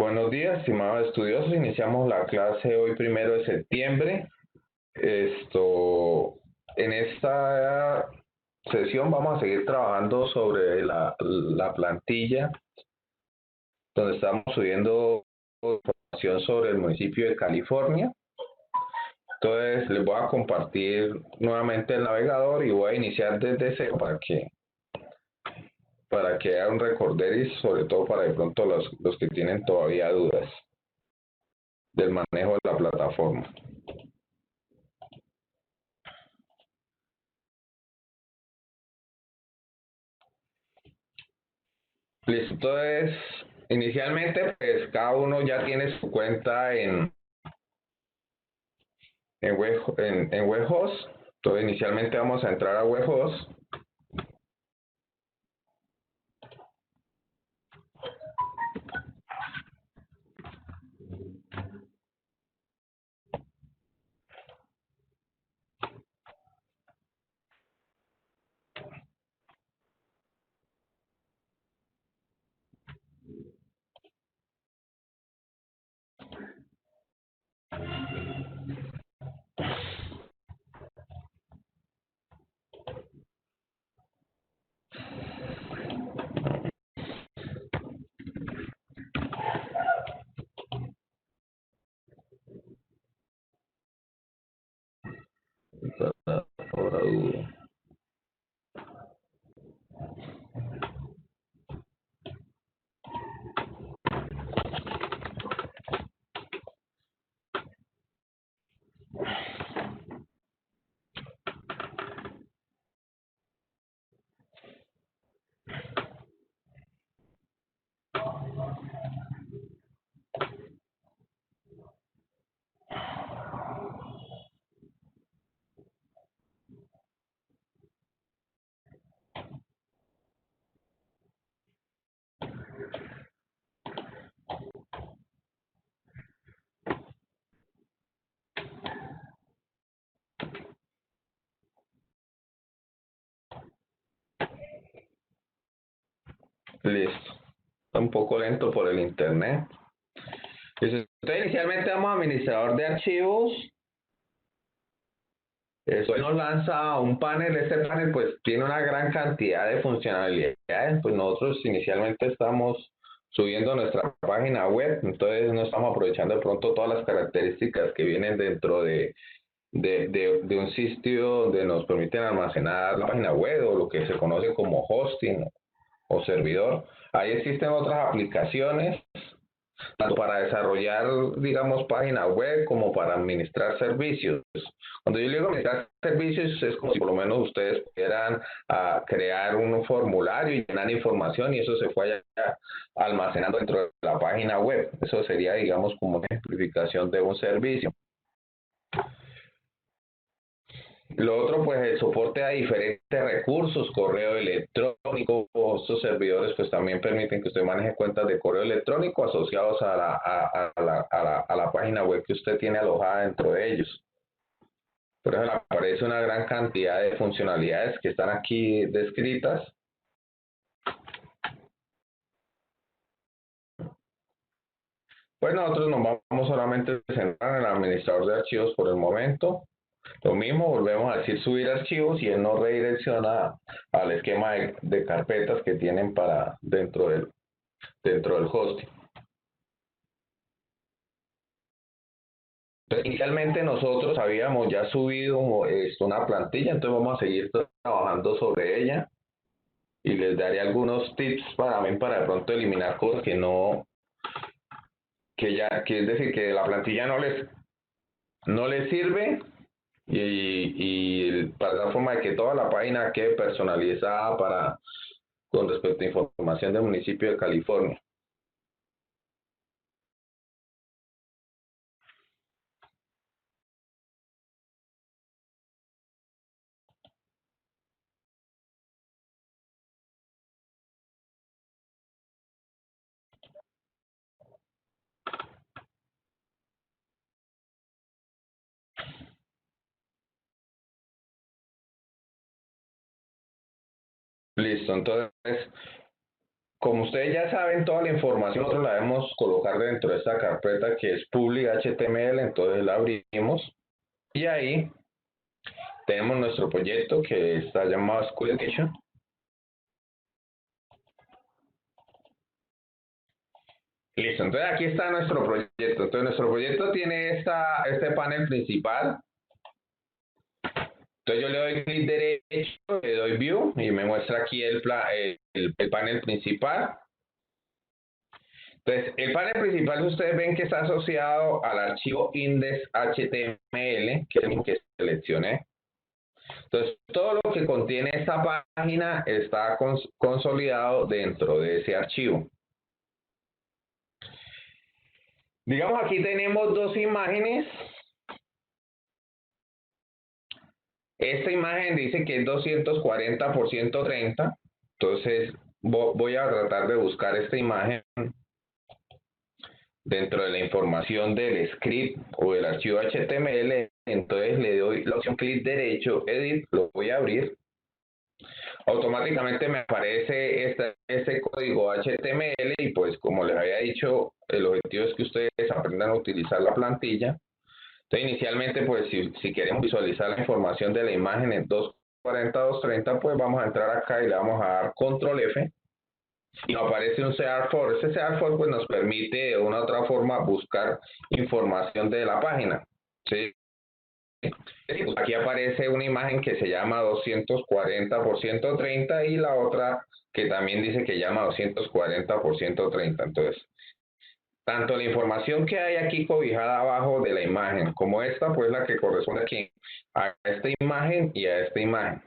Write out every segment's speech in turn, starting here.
Buenos días, estimados estudiosos. Iniciamos la clase hoy 1 de septiembre. En esta sesión vamos a seguir trabajando sobre la plantilla, donde estamos subiendo información sobre el municipio de California. Entonces les voy a compartir nuevamente el navegador y voy a iniciar desde cero para que haga un recorderis, sobre todo para de pronto los que tienen todavía dudas del manejo de la plataforma. Listo, entonces, inicialmente, pues cada uno ya tiene su cuenta en Webhost. Entonces, inicialmente vamos a entrar a Webhost. Ahora dudo. Listo. Está un poco lento por el internet. Listo. Entonces, inicialmente damos a administrador de archivos. Eso nos lanza a un panel. Este panel pues tiene una gran cantidad de funcionalidades. Pues nosotros inicialmente estamos subiendo nuestra página web, entonces no estamos aprovechando de pronto todas las características que vienen dentro de un sitio donde nos permiten almacenar la página web o lo que se conoce como hosting o servidor. Ahí existen otras aplicaciones tanto para desarrollar, digamos, página web como para administrar servicios. Cuando yo digo administrar servicios es como si por lo menos ustedes pudieran crear un formulario y llenar información y eso se fue almacenando dentro de la página web. Eso sería, digamos, como una ejemplificación de un servicio. Lo otro, pues el soporte a diferentes recursos, correo electrónico, estos servidores pues también permiten que usted maneje cuentas de correo electrónico asociados a la página web que usted tiene alojada dentro de ellos. Por eso le aparece una gran cantidad de funcionalidades que están aquí descritas. Pues nosotros nos vamos solamente a centrar en el administrador de archivos por el momento. Lo mismo, volvemos a decir subir archivos y él nos redirecciona al esquema de carpetas que tienen para dentro del hosting. Entonces, inicialmente nosotros habíamos ya subido una plantilla, entonces vamos a seguir trabajando sobre ella y les daré algunos tips para de pronto eliminar cosas que es decir, que la plantilla no les sirve y para tal forma de que toda la página quede personalizada con respecto a información del municipio de California. Listo, entonces como ustedes ya saben, toda la información nosotros la debemos colocar dentro de esta carpeta que es public HTML, entonces la abrimos y ahí tenemos nuestro proyecto que está llamado School Education. Listo, entonces aquí está nuestro proyecto. Entonces nuestro proyecto tiene este panel principal. Entonces yo le doy clic derecho, le doy View y me muestra aquí el panel principal. Entonces, el panel principal ustedes ven que está asociado al archivo index.html, que es el mismo que seleccioné. Entonces, todo lo que contiene esta página está consolidado dentro de ese archivo. Digamos, aquí tenemos dos imágenes. Esta imagen dice que es 240 por 130. Entonces, voy a tratar de buscar esta imagen dentro de la información del script o del archivo HTML. Entonces le doy la opción clic derecho, edit, lo voy a abrir. Automáticamente me aparece este código HTML y pues como les había dicho, el objetivo es que ustedes aprendan a utilizar la plantilla. Entonces inicialmente pues si queremos visualizar la información de la imagen en 240, 230, pues vamos a entrar acá y le vamos a dar control F. Y nos aparece un CR4. Ese CR4 pues nos permite de una u otra forma buscar información de la página. ¿Sí? Aquí aparece una imagen que se llama 240 por 130 y la otra que también dice que llama 240 por 130. Entonces, tanto la información que hay aquí cobijada abajo de la imagen como esta, pues la que corresponde aquí a esta imagen y a esta imagen.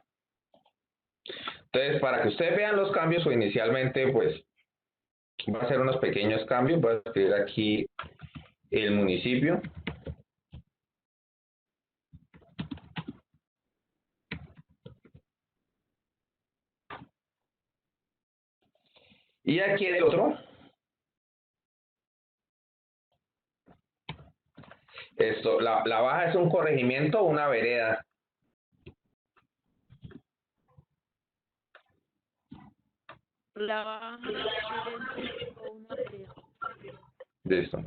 Entonces, para que ustedes vean los cambios, o inicialmente, pues, va a hacer unos pequeños cambios. Voy a escribir aquí el municipio. Y aquí el otro. La baja es un corregimiento o una vereda. La baja o una vereda. Listo.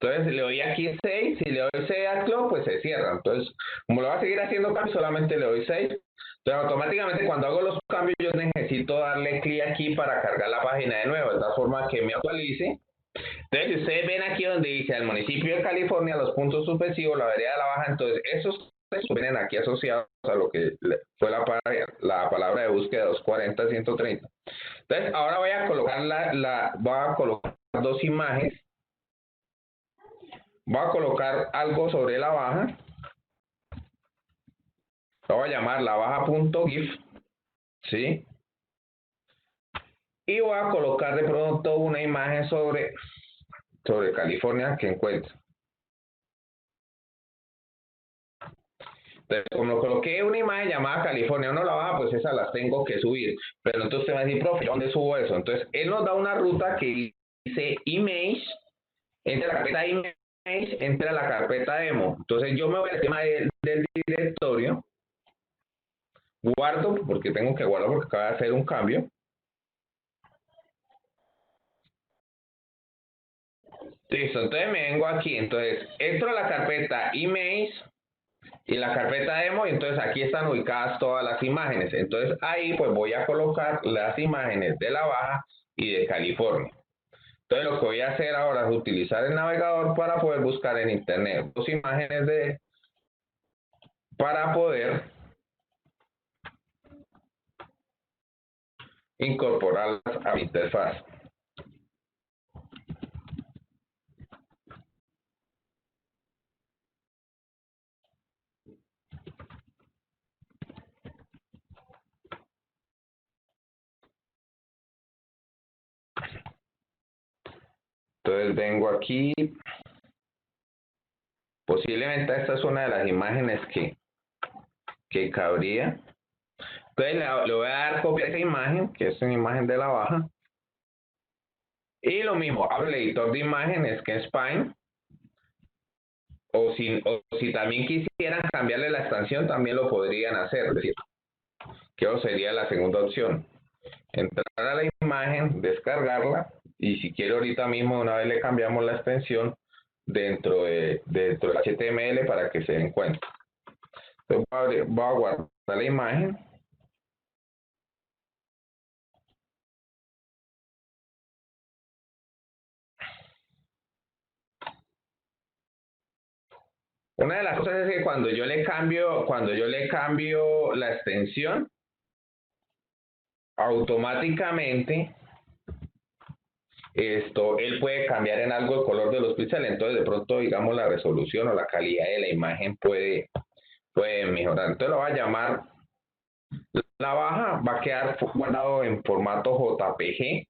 Entonces le doy aquí 6, si le doy 6 a close, pues se cierra. Entonces, como lo va a seguir haciendo cambios, solamente le doy 6. Entonces, automáticamente cuando hago los cambios, yo necesito darle clic aquí para cargar la página de nuevo, de tal forma que me actualice. Entonces, si ustedes ven aquí donde dice el municipio de California, los puntos suspensivos, la vereda de la baja, entonces esos vienen aquí asociados a lo que fue la palabra de búsqueda 240, 130. Entonces, ahora voy a colocar voy a colocar dos imágenes. Voy a colocar algo sobre la baja. Lo voy a llamar la baja.gif. ¿Sí? Y voy a colocar de pronto una imagen sobre California que encuentro. Entonces, como coloqué una imagen llamada California, no la baja, pues esas las tengo que subir. Pero entonces usted va a decir, profe, ¿dónde subo eso? Entonces, él nos da una ruta que dice image, entre la carpeta image, entre la carpeta demo. Entonces, yo me voy al tema del directorio. Guardo, porque tengo que guardar porque acaba de hacer un cambio. Listo, entonces me vengo aquí. Entonces, entro a la carpeta Image y la carpeta Demo. Y entonces aquí están ubicadas todas las imágenes. Entonces, ahí pues voy a colocar las imágenes de la Baja y de California. Entonces, lo que voy a hacer ahora es utilizar el navegador para poder buscar en Internet dos imágenes para poder incorporarlas a mi interfaz. Entonces vengo aquí. Posiblemente esta es una de las imágenes que cabría. Entonces le voy a dar copia a esa imagen, que es una imagen de la baja. Y lo mismo, abro el editor de imágenes, que es Pine. o si también quisieran cambiarle la extensión, también lo podrían hacer. Es decir, que eso sería la segunda opción. Entrar a la imagen, descargarla, y si quiere ahorita mismo una vez le cambiamos la extensión dentro del HTML para que se den cuenta. Entonces voy a guardar la imagen. Una de las cosas es que cuando yo le cambio la extensión, automáticamente él puede cambiar en algo el color de los píxeles, entonces de pronto digamos la resolución o la calidad de la imagen puede mejorar. Entonces lo va a llamar la baja, va a quedar guardado en formato JPG,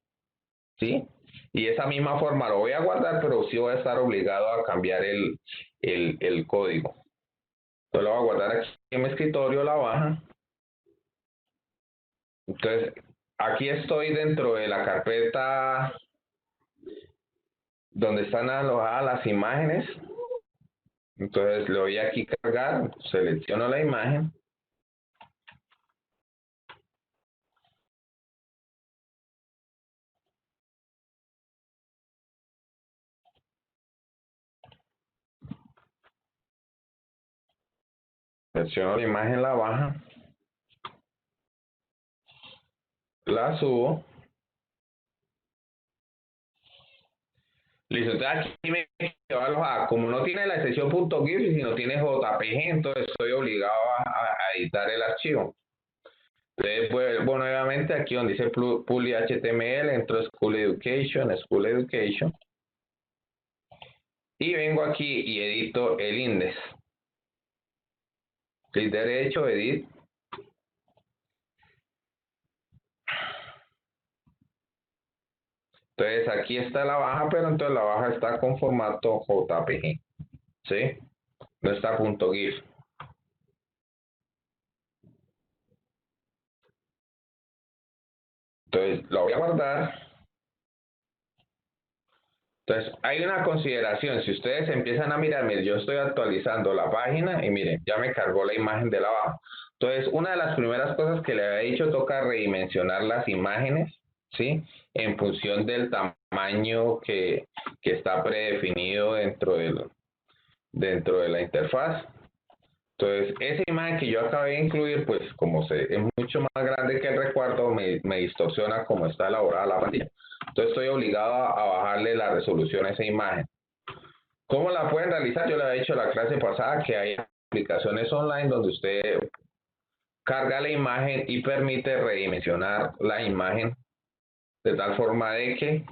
¿sí? Y de esa misma forma lo voy a guardar, pero sí voy a estar obligado a cambiar el código. Entonces lo voy a guardar aquí en mi escritorio, la baja. Entonces, aquí estoy dentro de la carpeta donde están alojadas las imágenes. Entonces le doy aquí cargar, selecciono la imagen. Selecciono la imagen, la baja. La subo. Listo, entonces aquí me quedo alojada. Como no tiene la extensión .gif, sino tiene JPG, entonces estoy obligado a editar el archivo. Entonces vuelvo nuevamente aquí donde dice Publi HTML, entro a School Education, y vengo aquí y edito el index. Clic derecho, edit. Entonces aquí está la baja, pero entonces la baja está con formato JPG, ¿sí? No está .gif. Entonces lo voy a guardar. Entonces hay una consideración, si ustedes empiezan a mirar, miren, yo estoy actualizando la página y miren, ya me cargó la imagen de la baja. Entonces una de las primeras cosas que le había dicho, toca redimensionar las imágenes, ¿sí? En función del tamaño que está predefinido dentro de la interfaz. Entonces, esa imagen que yo acabé de incluir, pues como es mucho más grande que el recuadro, me distorsiona como está elaborada la pantalla. Entonces, estoy obligado a bajarle la resolución a esa imagen. ¿Cómo la pueden realizar? Yo le había dicho la clase pasada que hay aplicaciones online donde usted carga la imagen y permite redimensionar la imagen de tal forma de que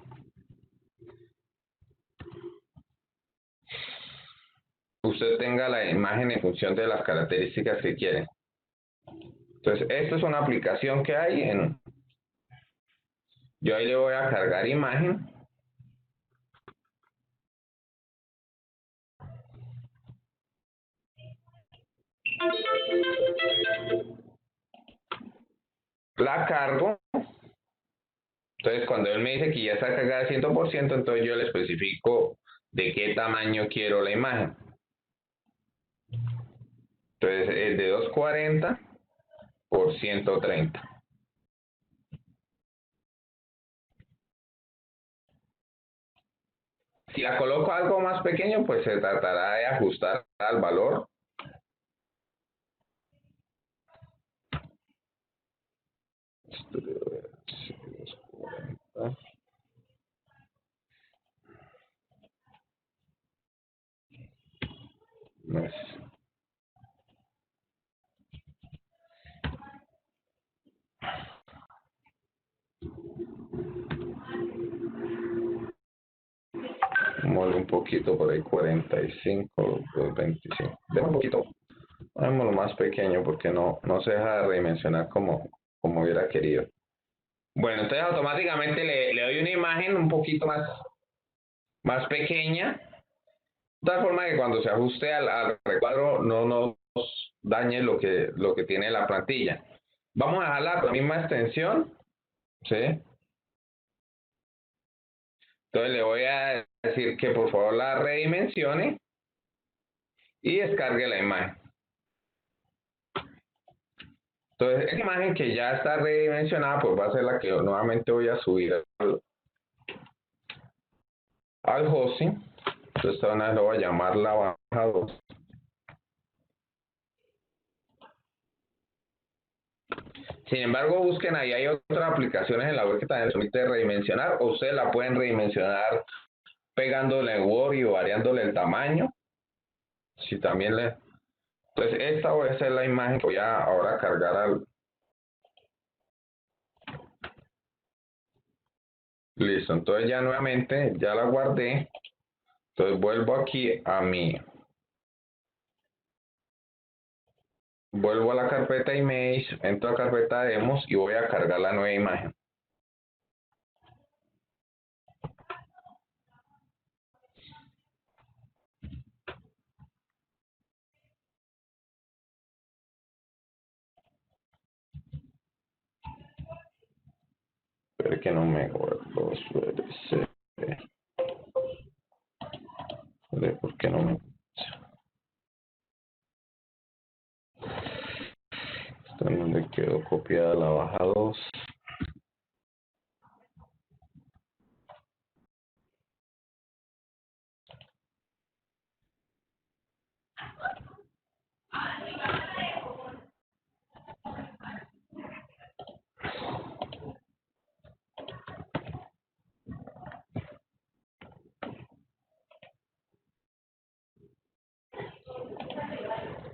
usted tenga la imagen en función de las características que quiere. Entonces, esta es una aplicación que hay yo ahí le voy a cargar imagen. La cargo. Entonces, cuando él me dice que ya está cargada al 100%, entonces yo le especifico de qué tamaño quiero la imagen. Entonces, es de 240 por 130. Si la coloco algo más pequeño, pues se tratará de ajustar al valor. Mole un poquito por ahí, 45, 25. Deja un poquito. Hagámoslo más pequeño porque no se deja de redimensionar como hubiera querido. Bueno, entonces automáticamente le doy una imagen un poquito más pequeña, de tal forma que cuando se ajuste al recuadro no nos dañe lo que tiene la plantilla. Vamos a dejar la misma extensión, ¿sí? Entonces le voy a decir que por favor la redimensione. y descargue la imagen. Entonces, esa imagen que ya está redimensionada, pues va a ser la que nuevamente voy a subir al hosting. Entonces, esta una vez lo voy a llamar la baja 2. Sin embargo, busquen ahí, hay otras aplicaciones en la web que también les permite redimensionar, o ustedes la pueden redimensionar pegándole en Word y variándole el tamaño. Si también le... Entonces, esta voy a hacer la imagen que voy a ahora cargar al... Listo, entonces ya nuevamente, ya la guardé. Entonces vuelvo aquí a mi... Vuelvo a la carpeta Image, entro a la carpeta Demos y voy a cargar la nueva imagen. Pero que no me guardo, suele ser. ¿Por qué no me... Esto en donde quedó copiada la baja 2.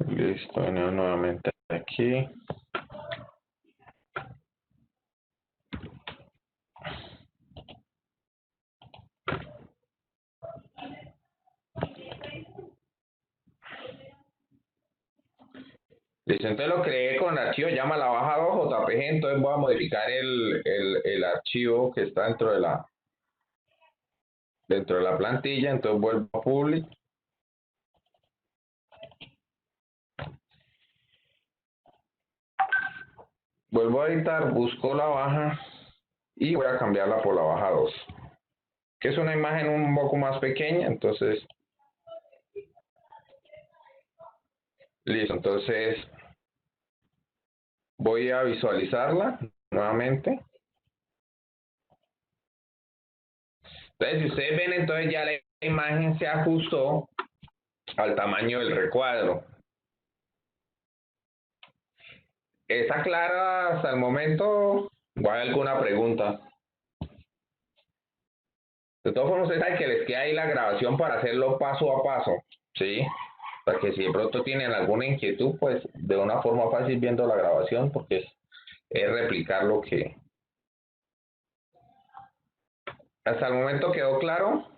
Listo, venimos nuevamente aquí. Listo, entonces lo creé con el archivo, llama la baja 2 JPG, entonces voy a modificar el archivo que está dentro de la plantilla, entonces vuelvo a public. Vuelvo a editar, busco la baja y voy a cambiarla por la baja 2, que es una imagen un poco más pequeña, entonces listo, entonces voy a visualizarla nuevamente. Entonces, si ustedes ven, entonces ya la imagen se ajustó al tamaño del recuadro. ¿Está clara hasta el momento? ¿O hay alguna pregunta? De todas formas, ustedes saben que les queda ahí la grabación para hacerlo paso a paso, ¿sí? Para que si de pronto tienen alguna inquietud, pues de una forma fácil viendo la grabación, porque es replicar lo que... ¿Hasta el momento quedó claro?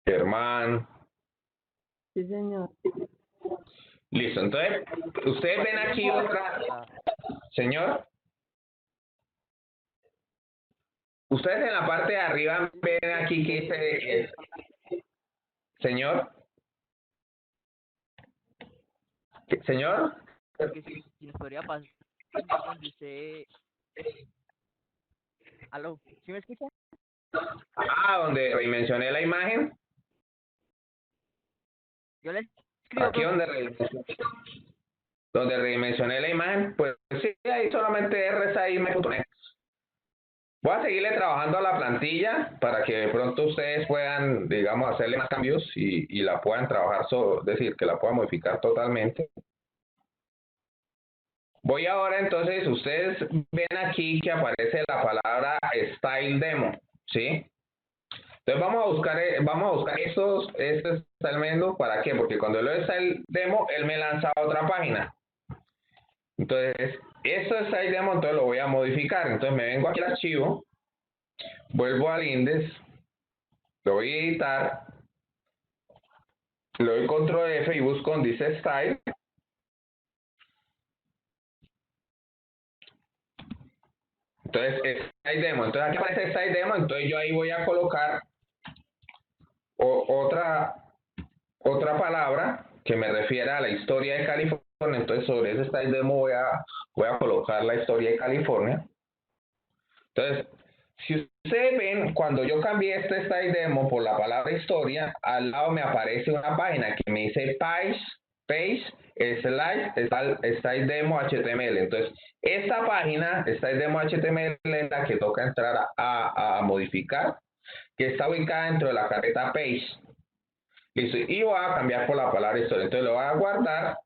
Germán. Sí, señor. Listo, entonces, ustedes ven aquí otra... Señor. Ustedes en la parte de arriba ven aquí que dice... Señor. Señor. Porque si nos podría pasar donde usted... ¿Aló? ¿Sí me escucha? Donde mencioné la imagen. Yo le escribo, Aquí donde redimensioné la imagen, pues sí, ahí solamente rsai.net. Voy a seguirle trabajando a la plantilla para que de pronto ustedes puedan, digamos, hacerle más cambios y la puedan trabajar, es decir, que la puedan modificar totalmente. Voy ahora entonces, ustedes ven aquí que aparece la palabra Style Demo, ¿sí? Entonces vamos a buscar este Style Demo, ¿para qué? Porque cuando lo de Style Demo, él me lanza a otra página. Entonces, esto es Style Demo, entonces lo voy a modificar. Entonces me vengo aquí al archivo, vuelvo al index, lo voy a editar, le doy control F y busco donde dice Style. Entonces, Style Demo. Entonces aquí aparece Style Demo, entonces yo ahí voy a colocar otra palabra que me refiera a la historia de California. Entonces sobre ese Style Demo voy a colocar la historia de California. Entonces, Si ustedes ven, cuando yo cambié este style demo por la palabra historia, al lado me aparece una página que me dice page style demo HTML. Entonces, esta página, style demo HTML, es la que toca entrar a modificar, que está ubicada dentro de la carpeta page. Listo, y voy a cambiar por la palabra historia. Entonces, lo voy a guardar.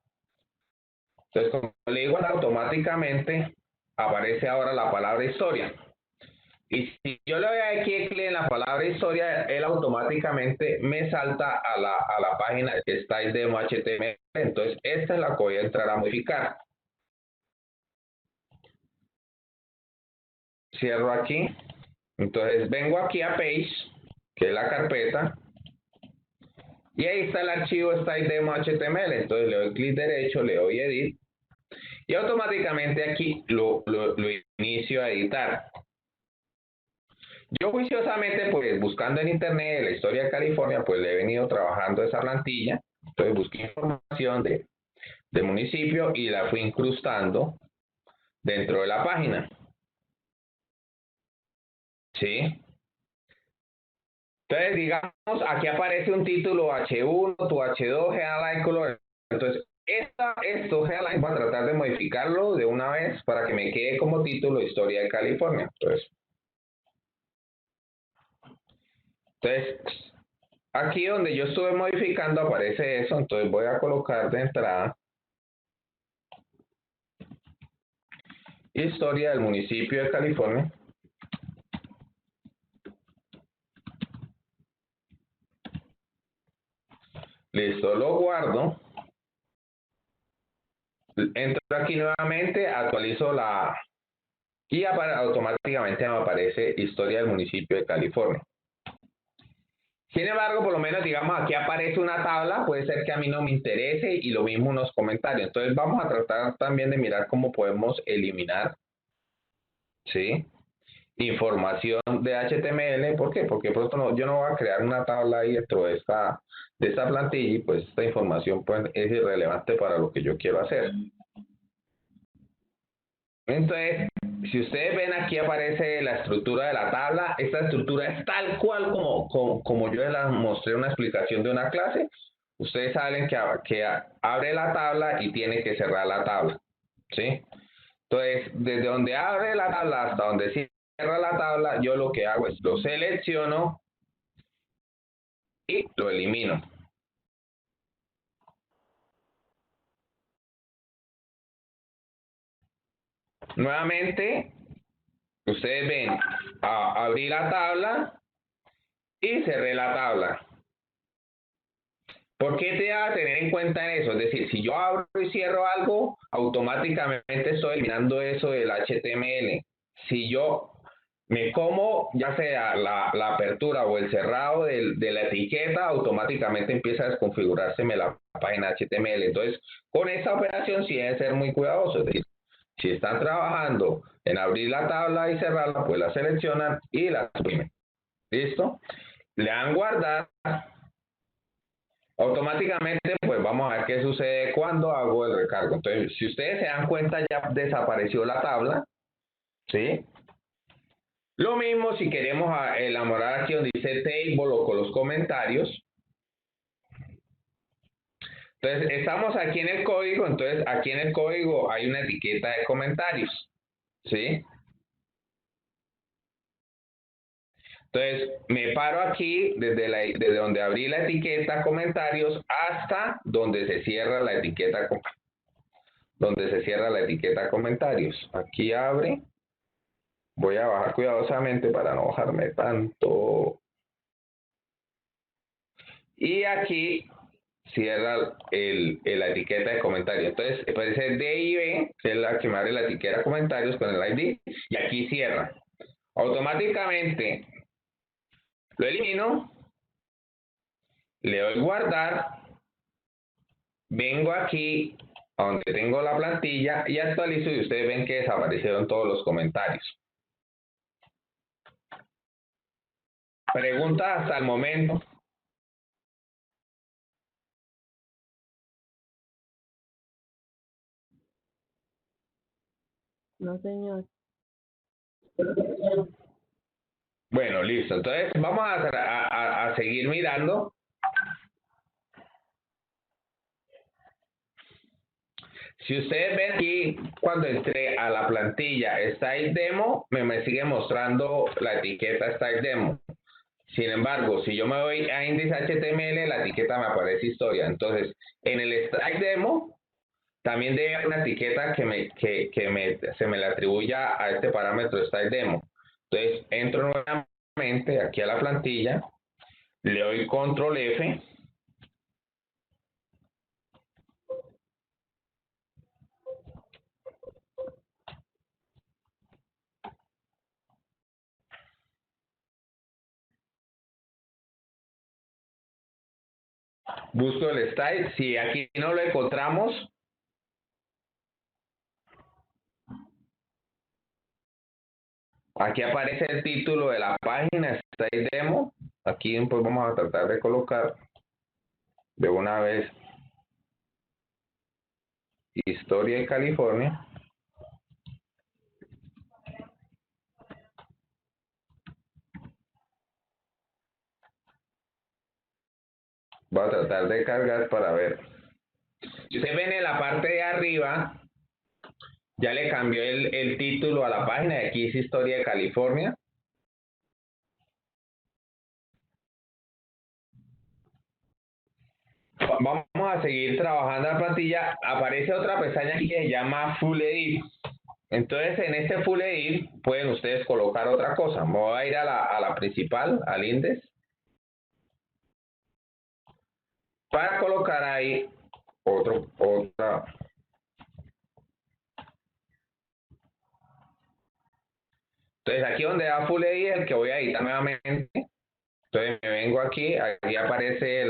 Entonces, como le digo, automáticamente aparece ahora la palabra historia. Y si yo le doy aquí clic en la palabra historia, él automáticamente me salta a la página que está en demo HTML. Entonces, esta es la que voy a entrar a modificar. Cierro aquí. Entonces, vengo aquí a Page, que es la carpeta. Y ahí está el archivo style demo HTML. Entonces, le doy clic derecho, le doy Edit. Y automáticamente aquí lo inicio a editar. Yo juiciosamente, pues buscando en internet la historia de California, pues le he venido trabajando esa plantilla. Entonces busqué información del municipio y la fui incrustando dentro de la página. ¿Sí? Entonces, digamos, aquí aparece un título H1, tu H2, Headline Color. Entonces, esto Headline voy a tratar de modificarlo de una vez para que me quede como título Historia de California. Entonces, aquí donde yo estuve modificando aparece eso. Entonces, voy a colocar de entrada Historia del municipio de California. Listo, lo guardo. Entro aquí nuevamente, actualizo y automáticamente me aparece Historia del municipio de California. Sin embargo, por lo menos, digamos, aquí aparece una tabla, puede ser que a mí no me interese y lo mismo unos comentarios. Entonces vamos a tratar también de mirar cómo podemos eliminar, ¿sí? Información de HTML. ¿Por qué? Porque pronto yo no voy a crear una tabla ahí dentro de esta plantilla y pues esta información pues, es irrelevante para lo que yo quiero hacer. Entonces, si ustedes ven aquí aparece la estructura de la tabla. Esta estructura es tal cual como yo les mostré una explicación de una clase. Ustedes saben que abre la tabla y tiene que cerrar la tabla, ¿sí? Entonces, desde donde abre la tabla hasta donde cierra la tabla, yo lo que hago es lo selecciono y lo elimino. Nuevamente, ustedes ven, abrí la tabla y cerré la tabla. ¿Por qué te va a tener en cuenta eso? Es decir, si yo abro y cierro algo, automáticamente estoy eliminando eso del HTML. Si yo me como, ya sea la apertura o el cerrado de la etiqueta, automáticamente empieza a desconfigurarse la página HTML. Entonces, con esta operación sí deben ser muy cuidadosos. Es decir, si están trabajando en abrir la tabla y cerrarla, pues la seleccionan y la suprimen. ¿Listo? Le dan guardar. Automáticamente, pues vamos a ver qué sucede cuando hago el recargo. Entonces, si ustedes se dan cuenta, ya desapareció la tabla, ¿sí? Lo mismo si queremos elaborar aquí donde dice table o con los comentarios. Entonces, estamos aquí en el código, entonces aquí en el código hay una etiqueta de comentarios, ¿sí? Entonces, me paro aquí desde donde abrí la etiqueta comentarios hasta donde se cierra la etiqueta comentarios. Aquí abre. Voy a bajar cuidadosamente para no bajarme tanto. Y aquí cierra la etiqueta de comentarios. Entonces, aparece DIV, que es la que me abre la etiqueta de comentarios con el ID, y aquí cierra. Automáticamente lo elimino, le doy guardar, vengo aquí a donde tengo la plantilla y actualizo y ustedes ven que desaparecieron todos los comentarios. Preguntas hasta el momento. No, señor. Bueno, listo. Entonces vamos a seguir mirando. Si ustedes ven aquí, cuando entré a la plantilla Style Demo, me sigue mostrando la etiqueta Style Demo. Sin embargo, si yo me voy a index.html, la etiqueta me aparece historia. Entonces, en el Style Demo, también debe haber una etiqueta se me le atribuya a este parámetro Style Demo. Entonces, entro nuevamente aquí a la plantilla, le doy Control F. Busco el style. Si aquí no lo encontramos, aquí aparece el título de la página, Style Demo. Aquí pues vamos a tratar de colocar de una vez Historia de California. Voy a tratar de cargar para ver. Si ustedes ven en la parte de arriba, ya le cambió el título a la página. De aquí es Historia de California. Vamos a seguir trabajando la plantilla. Aparece otra pestaña aquí que se llama Full Edit. Entonces, en este Full Edit pueden ustedes colocar otra cosa. Me voy a ir a la principal, al index, para colocar ahí otra. Entonces, aquí donde da Full Edit es el que voy a editar nuevamente. Entonces, me vengo aquí, aquí aparece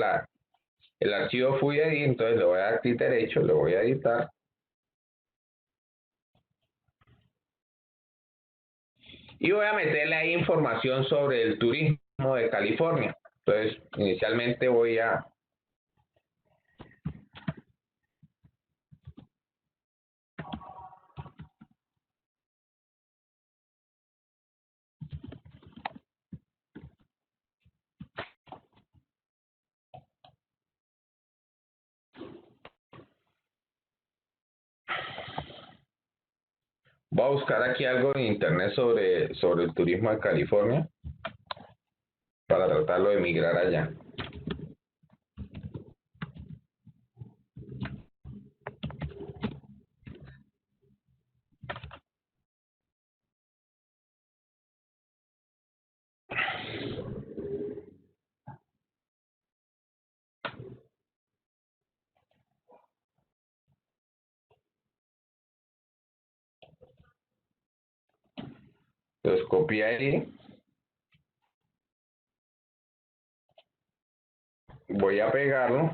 el archivo Full Edit. Entonces, le voy a dar clic derecho, le voy a editar. Y voy a meterle ahí información sobre el turismo de California. Entonces, inicialmente voy a buscar aquí algo en internet sobre el turismo de California para tratarlo de migrar allá. Entonces copié ahí, voy a pegarlo.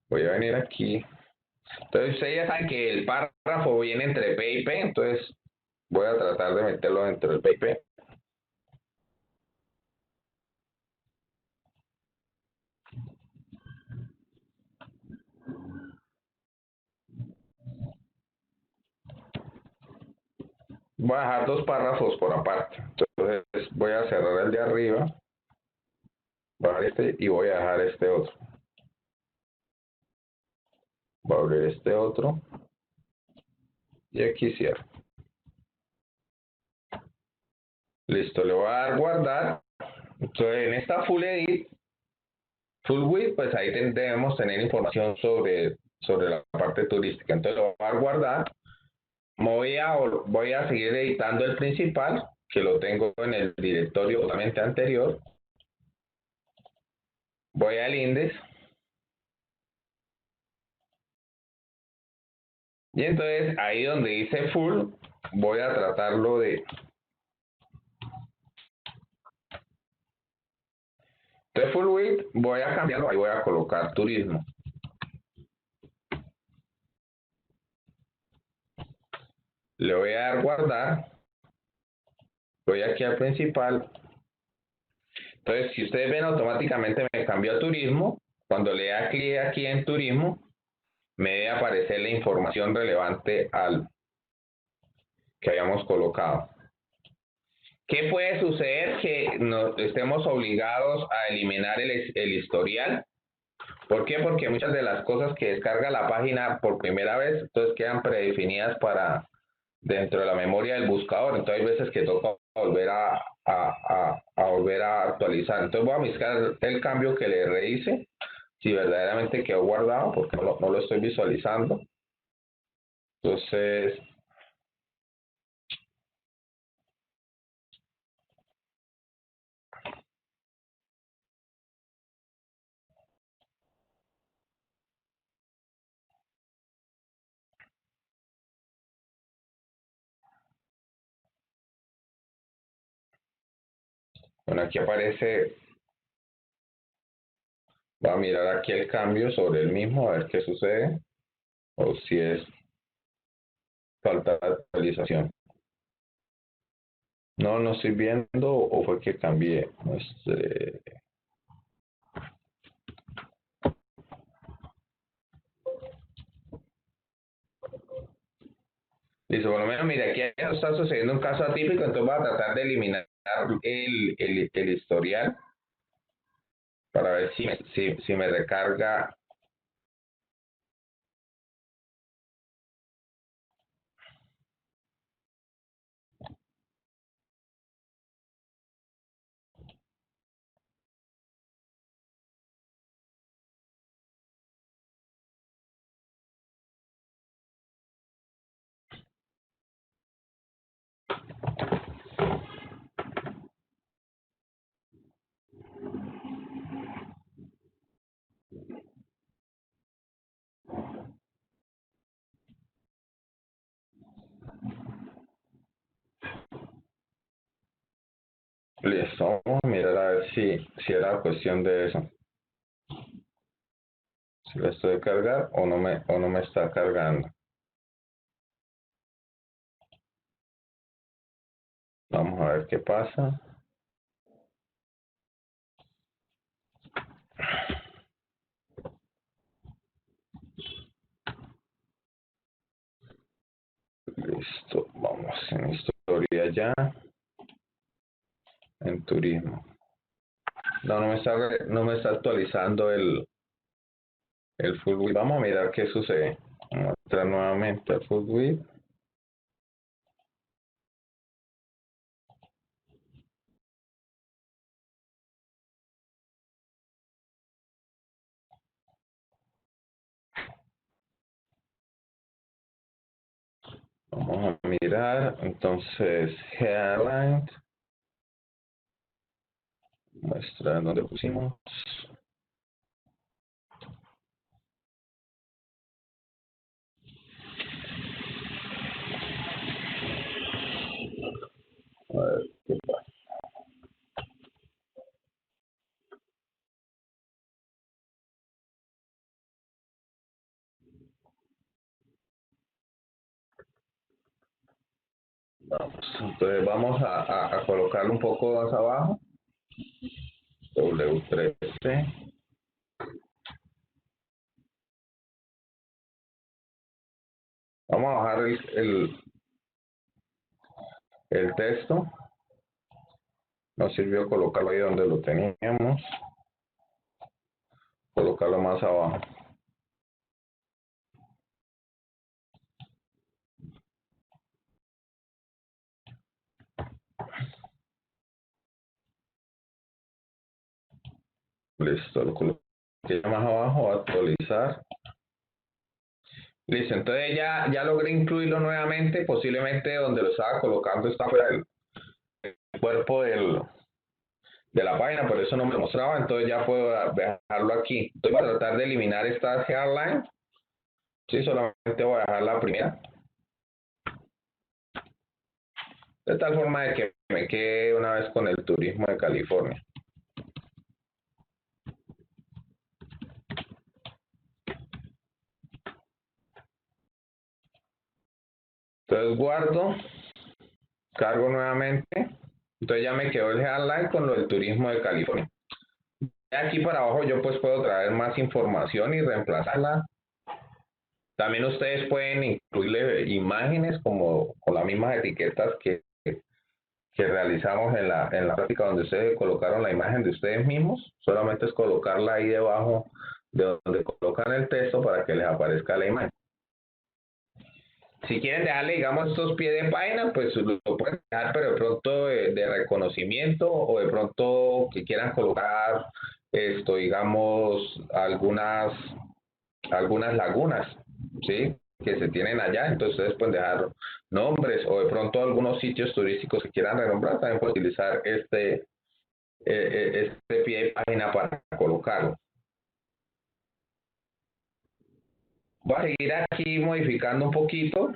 Voy a venir aquí. Entonces ustedes ya saben que el párrafo viene entre P y P, entonces voy a tratar de meterlo dentro del P y P. Voy a dejar dos párrafos por aparte. Entonces voy a cerrar el de arriba, voy a dejar este y voy a dejar este otro. Voy a abrir este otro y aquí cierro. Listo, le voy a dar guardar. Entonces en esta Full Edit, Full Width, pues ahí debemos tener información sobre la parte turística. Entonces lo voy a dar guardar. Voy a seguir editando el principal, que lo tengo en el directorio totalmente anterior. Voy al index. Y entonces ahí donde dice full, voy a tratarlo de... De full width, voy a cambiarlo, ahí voy a colocar turismo. Le voy a dar guardar. Voy aquí al principal. Entonces, si ustedes ven, automáticamente me cambió a turismo. cuando le da clic aquí en turismo, me debe aparecer la información relevante al que habíamos colocado. ¿Qué puede suceder? Que estemos obligados a eliminar el historial. ¿Por qué? Porque muchas de las cosas que descarga la página por primera vez, entonces quedan predefinidas para dentro de la memoria del buscador. Entonces hay veces que toca volver a volver a actualizar. Entonces voy a buscar el cambio que le rehice, si verdaderamente quedó guardado, porque no lo estoy visualizando. Entonces, bueno, aquí aparece, voy a mirar aquí el cambio sobre el mismo, a ver qué sucede, o si es falta de actualización. No estoy viendo, o fue que cambié. Listo, por lo menos, mira, aquí está sucediendo un caso atípico, entonces voy a tratar de eliminar el historial para ver si me recarga. Listo, vamos a mirar a ver si era cuestión de eso. Si lo estoy de cargar o no me está cargando. Vamos a ver qué pasa. Listo, vamos en historia ya. En turismo. No me está actualizando el full width. Vamos a mirar qué sucede. Vamos a entrar nuevamente al full width. Vamos a mirar. Entonces, headline. Muestra donde pusimos. A ver qué pasa. Vamos. Entonces vamos a colocarlo un poco más abajo. W13. Vamos a bajar el texto. Nos sirvió colocarlo ahí donde lo teníamos. Colocarlo más abajo. Listo, lo coloqué más abajo, actualizar. Listo, entonces ya logré incluirlo nuevamente, posiblemente donde lo estaba colocando está fuera del cuerpo de la página, por eso no me mostraba, entonces ya puedo dejarlo aquí. Entonces voy a tratar de eliminar esta headline. Sí, solamente voy a dejar la primera. De tal forma de que me quede una vez con el turismo de California. Entonces guardo, cargo nuevamente. Entonces ya me quedó el headline con lo del turismo de California. aquí para abajo yo pues puedo traer más información y reemplazarla. También ustedes pueden incluirle imágenes como con las mismas etiquetas que realizamos en la práctica donde ustedes colocaron la imagen de ustedes mismos. Solamente es colocarla ahí debajo de donde colocan el texto para que les aparezca la imagen. Si quieren dejarle, digamos, estos pies de página, pues lo pueden dejar, pero de pronto de reconocimiento o de pronto que quieran colocar esto, digamos, algunas lagunas, ¿sí? Que se tienen allá, entonces ustedes pueden dejar nombres o de pronto algunos sitios turísticos que quieran renombrar, también pueden utilizar este pie de página para colocarlo. Voy a seguir aquí modificando un poquito,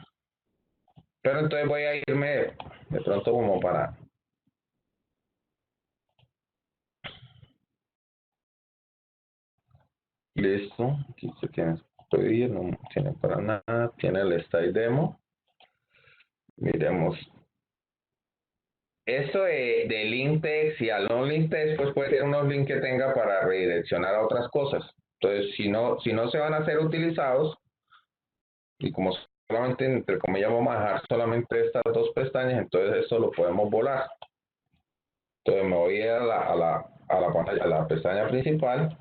pero entonces voy a irme de pronto como para... Listo, aquí se tiene que pedir, no tiene para nada, tiene el style demo. Miremos. Esto de link text y al no link text, pues puede ser unos links que tenga para redireccionar a otras cosas. Entonces, si no se van a ser utilizados, y como solamente, entre comillas, vamos a dejar solamente estas dos pestañas, entonces esto lo podemos volar. Entonces me voy a la pantalla, a la pestaña principal.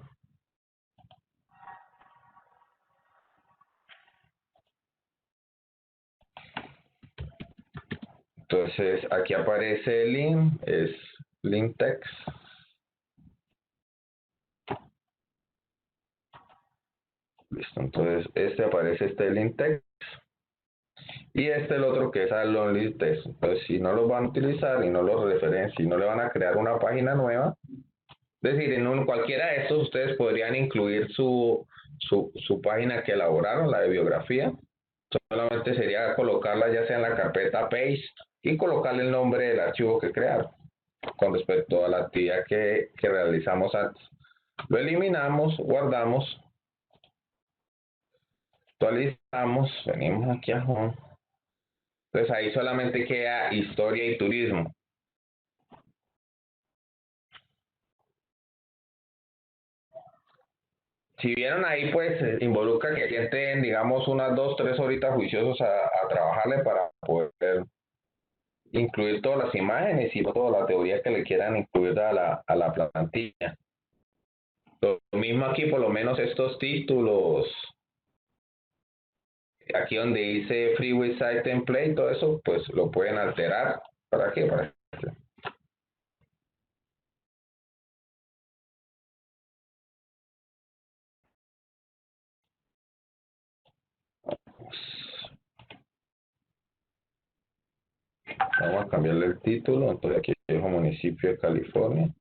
Entonces aquí aparece el link, es link text. Listo, entonces este aparece este link text y este el otro que es el only text. Entonces si no los van a utilizar y no los referencian, si no le van a crear una página nueva, es decir, en cualquiera de estos ustedes podrían incluir su página que elaboraron, la de biografía. Solamente sería colocarla ya sea en la carpeta Page y colocarle el nombre del archivo que crearon con respecto a la actividad que realizamos antes. Lo eliminamos, guardamos, actualizamos, venimos aquí a Home. Entonces ahí solamente queda historia y turismo. Si vieron ahí, pues involucra que sienten, digamos, unas 2, 3 horitas juiciosos a trabajarle para poder incluir todas las imágenes y toda la teoría que le quieran incluir a la plantilla. Lo mismo aquí, por lo menos estos títulos, aquí donde dice Free Website Template, todo eso, pues lo pueden alterar. ¿Para qué? Para que vamos a cambiarle el título, entonces aquí dejo municipio de California.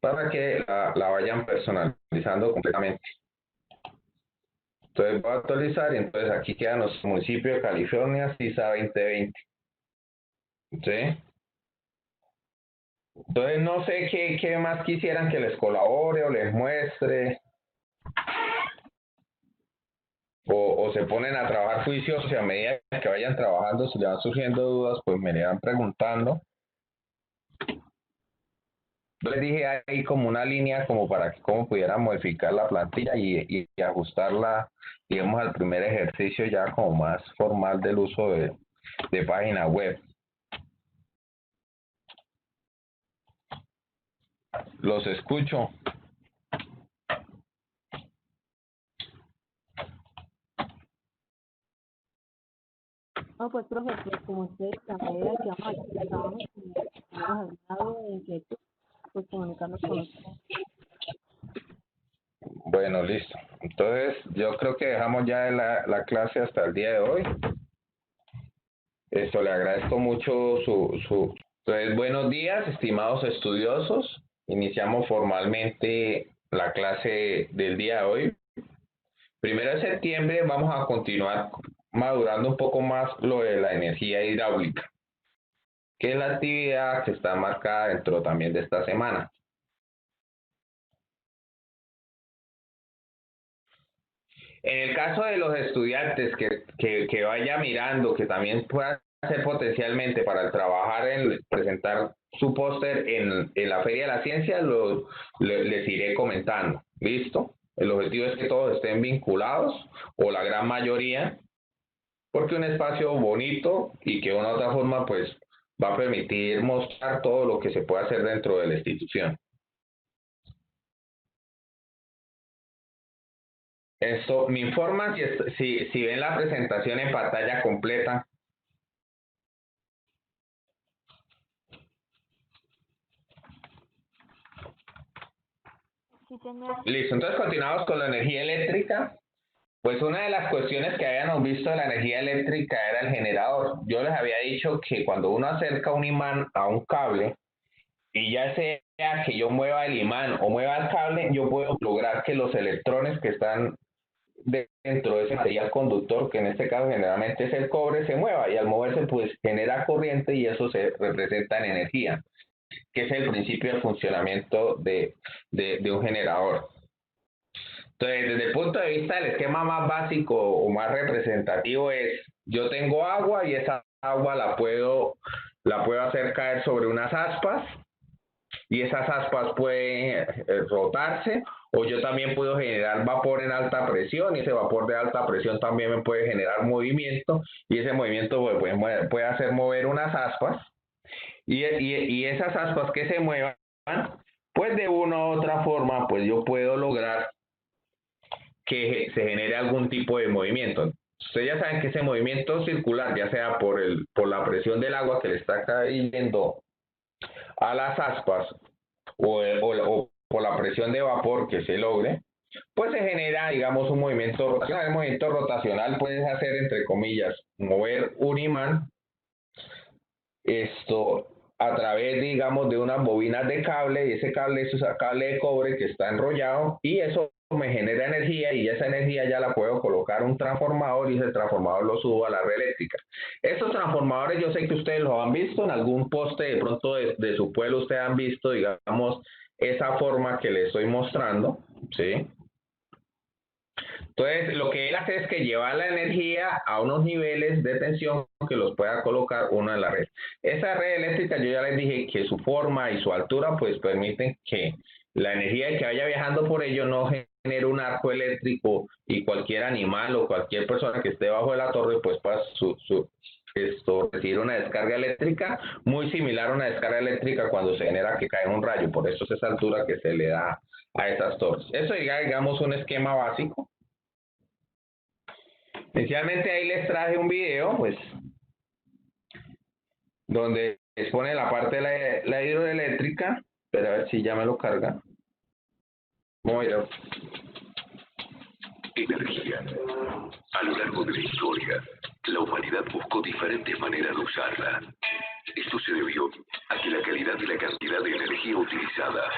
Para que la vayan personalizando completamente. Entonces voy a actualizar y entonces aquí queda nuestro municipio de California, CISA 2020. ¿Sí? Entonces no sé qué más quisieran que les colabore o les muestre o se ponen a trabajar juiciosos y a medida que vayan trabajando, si le van surgiendo dudas, pues me le van preguntando. Yo les dije ahí como una línea como para que cómo pudieran modificar la plantilla y ajustarla, digamos, al primer ejercicio ya como más formal del uso de página web. Los escucho. No, pues, profe, pues como usted, la manera que vamos a hacer, estábamos hemos hablado de inquietud, pues comunicarnos con usted. Bueno, listo. Entonces, yo creo que dejamos ya la clase hasta el día de hoy. Esto le agradezco mucho su... Entonces, buenos días, estimados estudiosos. iniciamos formalmente la clase del día de hoy. Primero de septiembre vamos a continuar madurando un poco más lo de la energía hidráulica, que es la actividad que está marcada dentro también de esta semana. En el caso de los estudiantes que vaya mirando, que también pueda ser potencialmente para trabajar en presentar su póster en la Feria de la Ciencia, les iré comentando. ¿Listo? El objetivo es que todos estén vinculados, o la gran mayoría, porque un espacio bonito y que de una u otra forma pues va a permitir mostrar todo lo que se puede hacer dentro de la institución. Esto me informa si ven la presentación en pantalla completa. Sí, señor. Listo, entonces continuamos con la energía eléctrica. Pues una de las cuestiones que habíamos visto de la energía eléctrica era el generador. Yo les había dicho que cuando uno acerca un imán a un cable, y ya sea que yo mueva el imán o mueva el cable, yo puedo lograr que los electrones que están dentro de ese material conductor, que en este caso generalmente es el cobre, se mueva, y al moverse pues genera corriente y eso se representa en energía, que es el principio de funcionamiento de un generador. Entonces, desde el punto de vista del esquema más básico o más representativo es, yo tengo agua y esa agua la puedo hacer caer sobre unas aspas, y esas aspas pueden rotarse, o yo también puedo generar vapor en alta presión, y ese vapor de alta presión también me puede generar movimiento, y ese movimiento puede hacer mover unas aspas, y esas aspas que se muevan, pues de una u otra forma, pues yo puedo lograr que se genere algún tipo de movimiento. Ustedes ya saben que ese movimiento circular, ya sea por la presión del agua que le está cayendo a las aspas, o por la presión de vapor que se logre, pues se genera, digamos, un movimiento rotacional. El movimiento rotacional puede hacer, entre comillas, mover un imán, esto a través, digamos, de unas bobinas de cable, y ese cable es un cable de cobre que está enrollado, y eso me genera energía, y esa energía ya la puedo colocar a un transformador, y ese transformador lo subo a la red eléctrica. Estos transformadores yo sé que ustedes los han visto en algún poste de pronto de su pueblo, ustedes han visto, digamos, esa forma que les estoy mostrando, ¿sí? Entonces, lo que él hace es que lleva la energía a unos niveles de tensión que los pueda colocar uno en la red. Esa red eléctrica, yo ya les dije que su forma y su altura, pues permiten que la energía que vaya viajando por ello no genere un arco eléctrico, y cualquier animal o cualquier persona que esté bajo de la torre, pues pueda recibir una descarga eléctrica muy similar a una descarga eléctrica cuando se genera que cae un rayo. Por eso es esa altura que se le da a esas torres. Eso ya, digamos, un esquema básico. Inicialmente ahí les traje un video, pues, donde expone la parte de la hidroeléctrica, pero a ver si ya me lo carga. Muy bien. Energía. A lo largo de la historia, la humanidad buscó diferentes maneras de usarla. Esto se debió a que la calidad y la cantidad de energía utilizada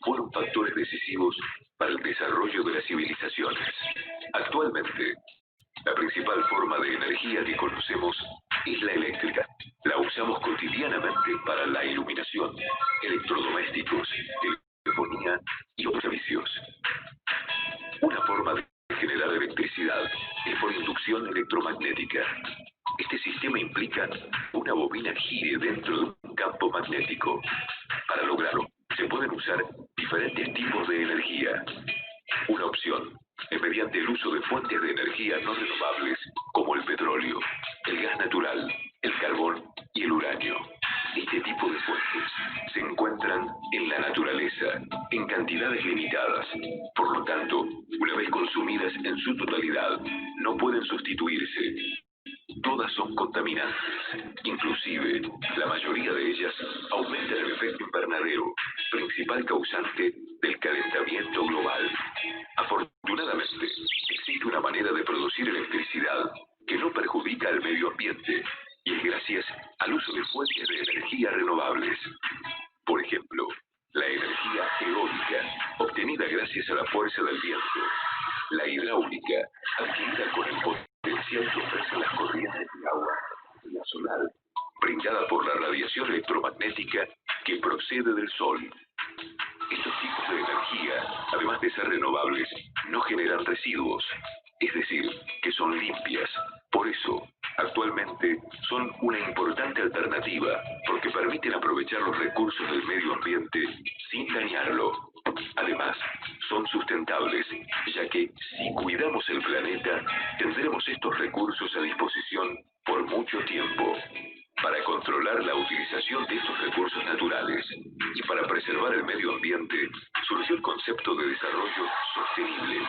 fueron factores decisivos para el desarrollo de las civilizaciones. Actualmente, la principal forma de energía que conocemos es la eléctrica. La usamos cotidianamente para la iluminación, electrodomésticos, telefonía y otros servicios. Una forma de generar electricidad es por inducción electromagnética. Este sistema implica una bobina gire dentro de un campo magnético. Para lograrlo, se pueden usar diferentes tipos de energía. Una opción es mediante el uso de fuentes de energía no renovables como el petróleo, el gas natural, el carbón y el uranio. Este tipo de fuentes se encuentran en la naturaleza en cantidades limitadas. Por lo tanto, una vez consumidas en su totalidad, no pueden sustituirse. Todas son contaminantes. Inclusive, la mayoría de ellas aumentan el efecto invernadero, principal causante del calentamiento global. Afortunadamente, existe una manera de producir electricidad que no perjudica al medio ambiente, y es gracias al uso de fuentes de energía renovables. Por ejemplo, la energía Eólica, obtenida gracias a la fuerza del viento. La hidráulica, adquirida con el potencial que ofrecen las corrientes de agua. Y la solar, brindada por la radiación electromagnética que procede del sol. Estos tipos de energía, además de ser renovables, no generan residuos, es decir, que son limpias. Por eso, actualmente son una importante alternativa, porque permiten aprovechar los recursos del medio ambiente sin dañarlo. Además, son sustentables, ya que si cuidamos el planeta, tendremos estos recursos a disposición por mucho tiempo. Para controlar la utilización de estos recursos naturales y para preservar el medio ambiente, surgió el concepto de desarrollo sostenible.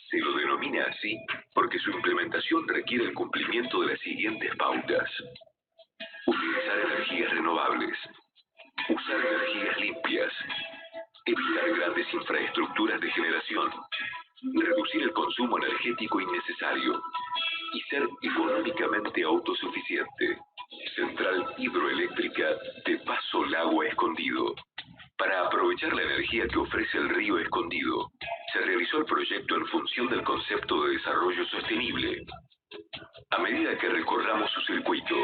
Se lo denomina así porque su implementación requiere el cumplimiento de las siguientes pautas. Utilizar energías renovables, usar energías limpias, evitar grandes infraestructuras de generación, reducir el consumo energético innecesario y ser económicamente autosuficiente. Central hidroeléctrica de Paso Lago Escondido. Para aprovechar la energía que ofrece el río Escondido, se realizó el proyecto en función del concepto de desarrollo sostenible. A medida que recorramos su circuito,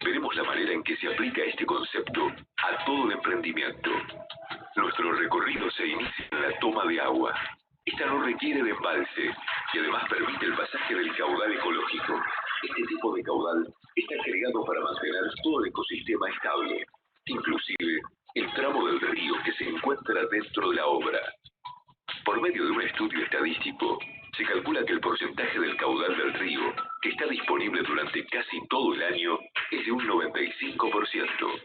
veremos la manera en que se aplica este concepto a todo el emprendimiento. Nuestro recorrido se inicia en la toma de agua. Esta no requiere de embalse y además permite el pasaje del caudal ecológico. Este tipo de caudal está creado para mantener todo el ecosistema estable, inclusive el tramo del río que se encuentra dentro de la obra. Por medio de un estudio estadístico, se calcula que el porcentaje del caudal del río que está disponible durante casi todo el año es de un 95%.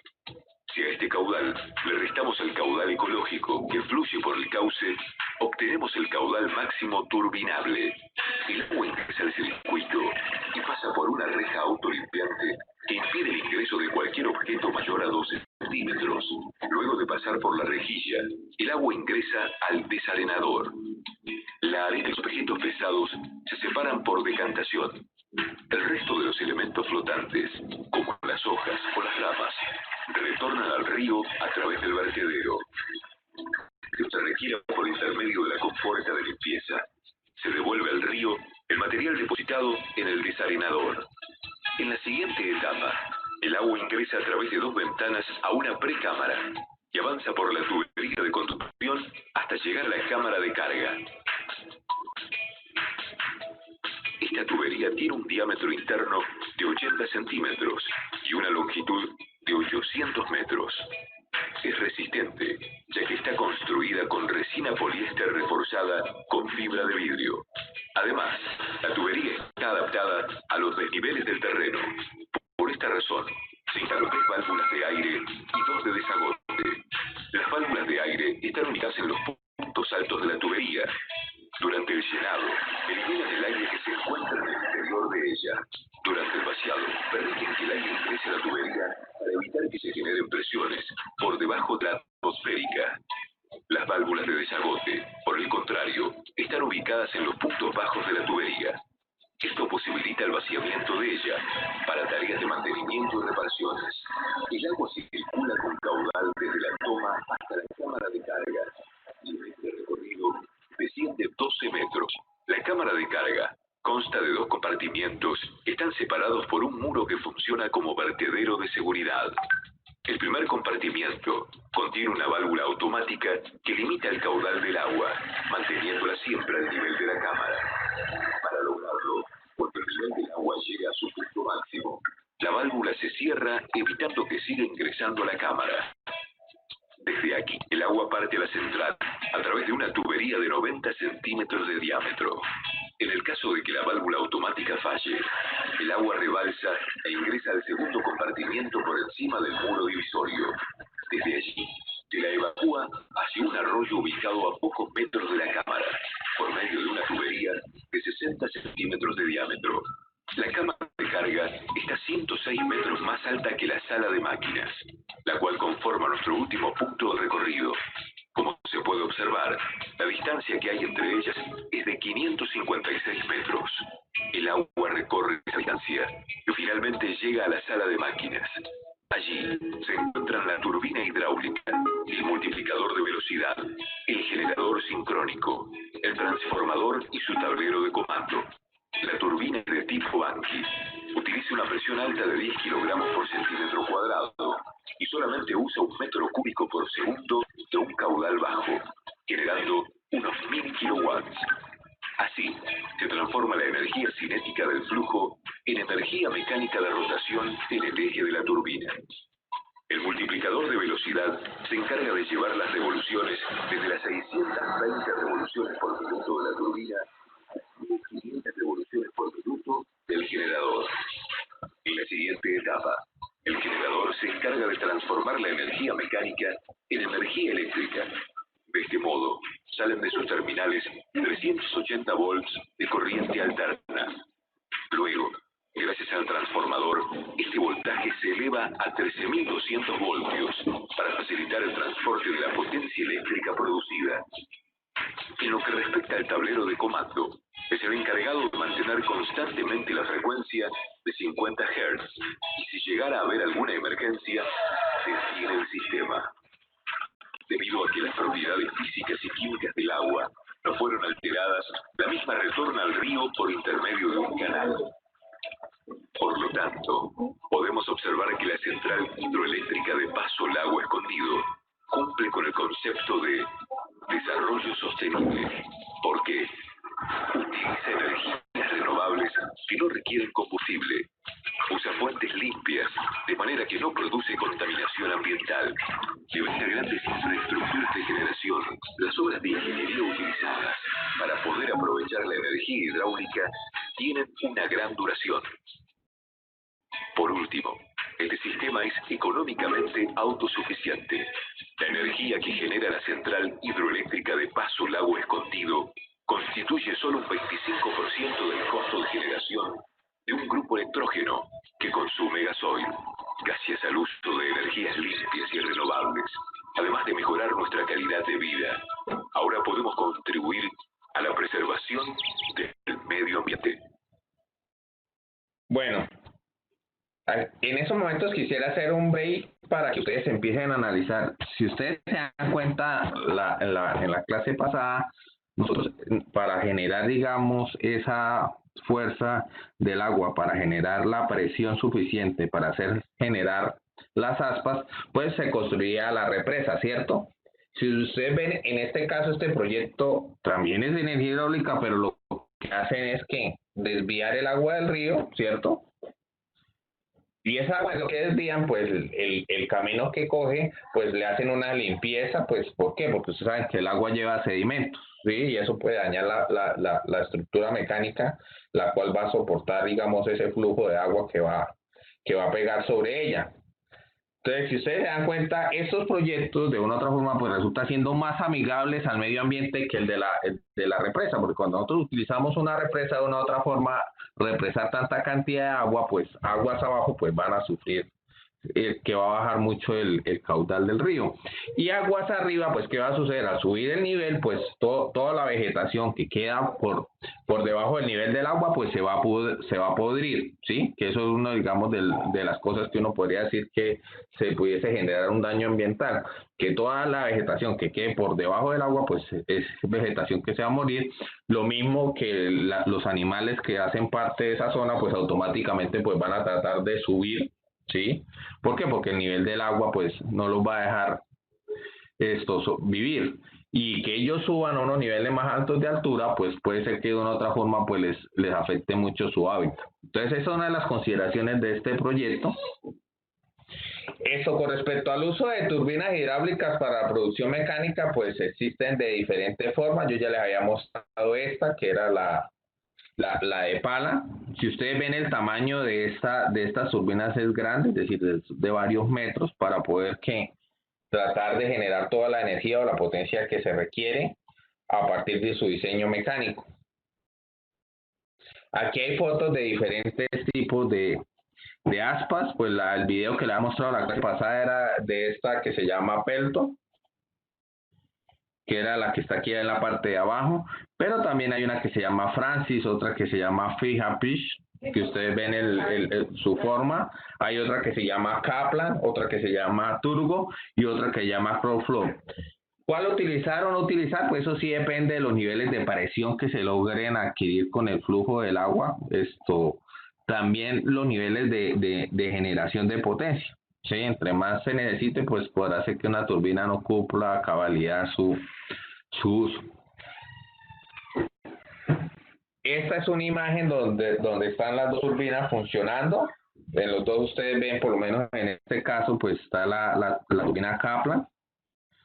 Si a este caudal le restamos el caudal ecológico que fluye por el cauce, obtenemos el caudal máximo turbinable. El agua ingresa al circuito y pasa por una reja autolimpiante que impide el ingreso de cualquier objeto mayor a 12 centímetros. Luego de pasar por la rejilla, el agua ingresa al desarenador. La arena y los objetos pesados se separan por decantación. El resto de los elementos flotantes, como las hojas o las ramas, retornan al río a través del vertedero. Se requiere por intermedio de la compuerta de limpieza. Se devuelve al río el material depositado en el desarenador. En la siguiente etapa, el agua ingresa a través de dos ventanas a una precámara y avanza por la tubería de conducción hasta llegar a la cámara de carga. Esta tubería tiene un diámetro interno de 80 centímetros y una longitud de 800 metros. Es resistente, ya que está construida con resina poliéster reforzada con fibra de vidrio. Además, la tubería está adaptada a los desniveles del terreno. Por esta razón, se instalan 3 válvulas de aire y 2 de desagote. Las válvulas de aire están ubicadas en los puntos altos de la tubería. Durante el llenado, eliminan el aire que se encuentra en el interior de ella. Durante el vaciado, permiten que el aire ingrese a la tubería para evitar que se generen presiones por debajo de la atmosférica. Las válvulas de desagote, por el contrario, están ubicadas en los puntos bajos de la tubería. Esto posibilita el vaciamiento de ella para tareas de mantenimiento y reparaciones. El agua circula con caudal desde la toma hasta la cámara de carga. Y en este recorrido desciende 12 metros. La cámara de carga consta de 2 compartimientos que están separados por un muro que funciona como vertedero de seguridad. El primer compartimiento contiene una válvula automática que limita el caudal del agua, manteniéndola siempre al nivel de la cámara. Para lograrlo, cuando el nivel del agua llega a su punto máximo, la válvula se cierra evitando que siga ingresando a la cámara. Desde aquí, el agua parte a la central a través de una tubería de 90 centímetros de diámetro. En el caso de que la válvula automática falle, el agua rebalsa e ingresa al segundo compartimiento por encima del muro divisorio. Desde allí, se la evacúa hacia un arroyo ubicado a pocos metros de la cámara, por medio de una tubería de 60 centímetros de diámetro. La cámara de carga está 106 metros más alta que la sala de máquinas, la cual conforma nuestro último punto de recorrido. Como se puede observar, la distancia que hay entre ellas es de 556 metros. El agua recorre esa distancia y finalmente llega a la sala de máquinas. Allí se encuentran la turbina hidráulica, el multiplicador de velocidad, electrónico, el transformador y su tablero de comando. La turbina de tipo Anki utiliza una presión alta de 10 kilogramos por centímetro cuadrado y solamente usa 1 metro cúbico por segundo de un caudal bajo, generando unos 1000 kilowatts. Así, se transforma la energía cinética del flujo en energía mecánica de rotación en el eje de la turbina. El multiplicador de velocidad se encarga de llevar las revoluciones desde las 620 revoluciones por minuto de la turbina a 1500 revoluciones por minuto del generador. En la siguiente etapa, el generador se encarga de transformar la energía mecánica en energía eléctrica. De este modo, salen de sus terminales 380 volts de corriente alterna. Luego, gracias al transformador, este voltaje se eleva a 13.200 voltios para facilitar el transporte de la potencia eléctrica producida. En lo que respecta al tablero de comando, es el encargado de mantener constantemente la frecuencia de 50 Hz y si llegara a haber alguna emergencia, se detiene el sistema. Debido a que las propiedades físicas y químicas del agua no fueron alteradas, la misma retorna al río por intermedio de un canal. Por lo tanto, podemos observar que la central hidroeléctrica de Paso Lago Escondido cumple con el concepto de desarrollo sostenible, porque utiliza energías renovables que no requieren combustible, usa fuentes limpias, de manera que no produce contaminación ambiental, levanta grandes infraestructuras de generación. Las obras de ingeniería utilizadas para poder aprovechar la energía hidráulica tienen una gran duración. Por último, este sistema es económicamente autosuficiente. La energía que genera la central hidroeléctrica de Paso Lago Escondido constituye solo un 25% del costo de generación de un grupo electrógeno que consume gasoil, gracias al uso de energías limpias y renovables, además de mejorar nuestra calidad de vida. Ahora podemos contribuir a la preservación del medio ambiente. Bueno, en esos momentos quisiera hacer un break para que ustedes empiecen a analizar. Si ustedes se dan cuenta, en la clase pasada, nosotros para generar, digamos, esa fuerza del agua, para generar la presión suficiente para hacer generar las aspas, pues se construía la represa, ¿cierto? Si ustedes ven, en este caso, este proyecto también es de energía hidráulica, pero lo que hacen es que desviar el agua del río, ¿cierto? Y esa agua, lo que desvían, pues el camino que coge, pues le hacen una limpieza, pues ¿por qué? Porque ustedes saben que el agua lleva sedimentos, ¿sí? Y eso puede dañar la estructura mecánica, la cual va a soportar, digamos, ese flujo de agua que va a pegar sobre ella. Entonces, si ustedes se dan cuenta, estos proyectos de una u otra forma pues resultan siendo más amigables al medio ambiente que el de la represa, porque cuando nosotros utilizamos una represa de una u otra forma, represar tanta cantidad de agua, pues aguas abajo pues van a sufrir que va a bajar mucho el caudal del río. Y aguas arriba, pues ¿qué va a suceder? Al subir el nivel, pues toda la vegetación que queda por debajo del nivel del agua, pues se va a podrir, ¿sí? Que eso es uno, digamos, de las cosas que uno podría decir que se pudiese generar un daño ambiental, que toda la vegetación que quede por debajo del agua, pues es vegetación que se va a morir. Lo mismo que los animales que hacen parte de esa zona, pues automáticamente pues van a tratar de subir, ¿sí? ¿Por qué? Porque el nivel del agua pues no los va a dejar vivir, y que ellos suban a unos niveles más altos de altura, pues puede ser que de una u otra forma pues les afecte mucho su hábitat. Entonces esa es una de las consideraciones de este proyecto. Eso con respecto al uso de turbinas hidráulicas para la producción mecánica, pues existen de diferentes formas. Yo ya les había mostrado esta, que era la de pala. Si ustedes ven, el tamaño de estas turbinas es grande, es decir, de varios metros, para poder tratar de generar toda la energía o la potencia que se requiere a partir de su diseño mecánico. Aquí hay fotos de diferentes tipos de aspas. Pues el video que le había mostrado la clase pasada era de esta que se llama Pelto, que era la que está aquí en la parte de abajo, pero también hay una que se llama Francis, otra que se llama Fijafish, que ustedes ven su forma. Hay otra que se llama Kaplan, otra que se llama Turgo y otra que se llama Crowflow. ¿Cuál utilizar o no utilizar? Pues eso sí depende de los niveles de presión que se logren adquirir con el flujo del agua. También los niveles de generación de potencia. ¿Sí? Entre más se necesite, pues podrá ser que una turbina no cumpla a cabalidad su uso. Esta es una imagen donde están las dos turbinas funcionando. En los dos ustedes ven, por lo menos en este caso, pues está la turbina Kaplan,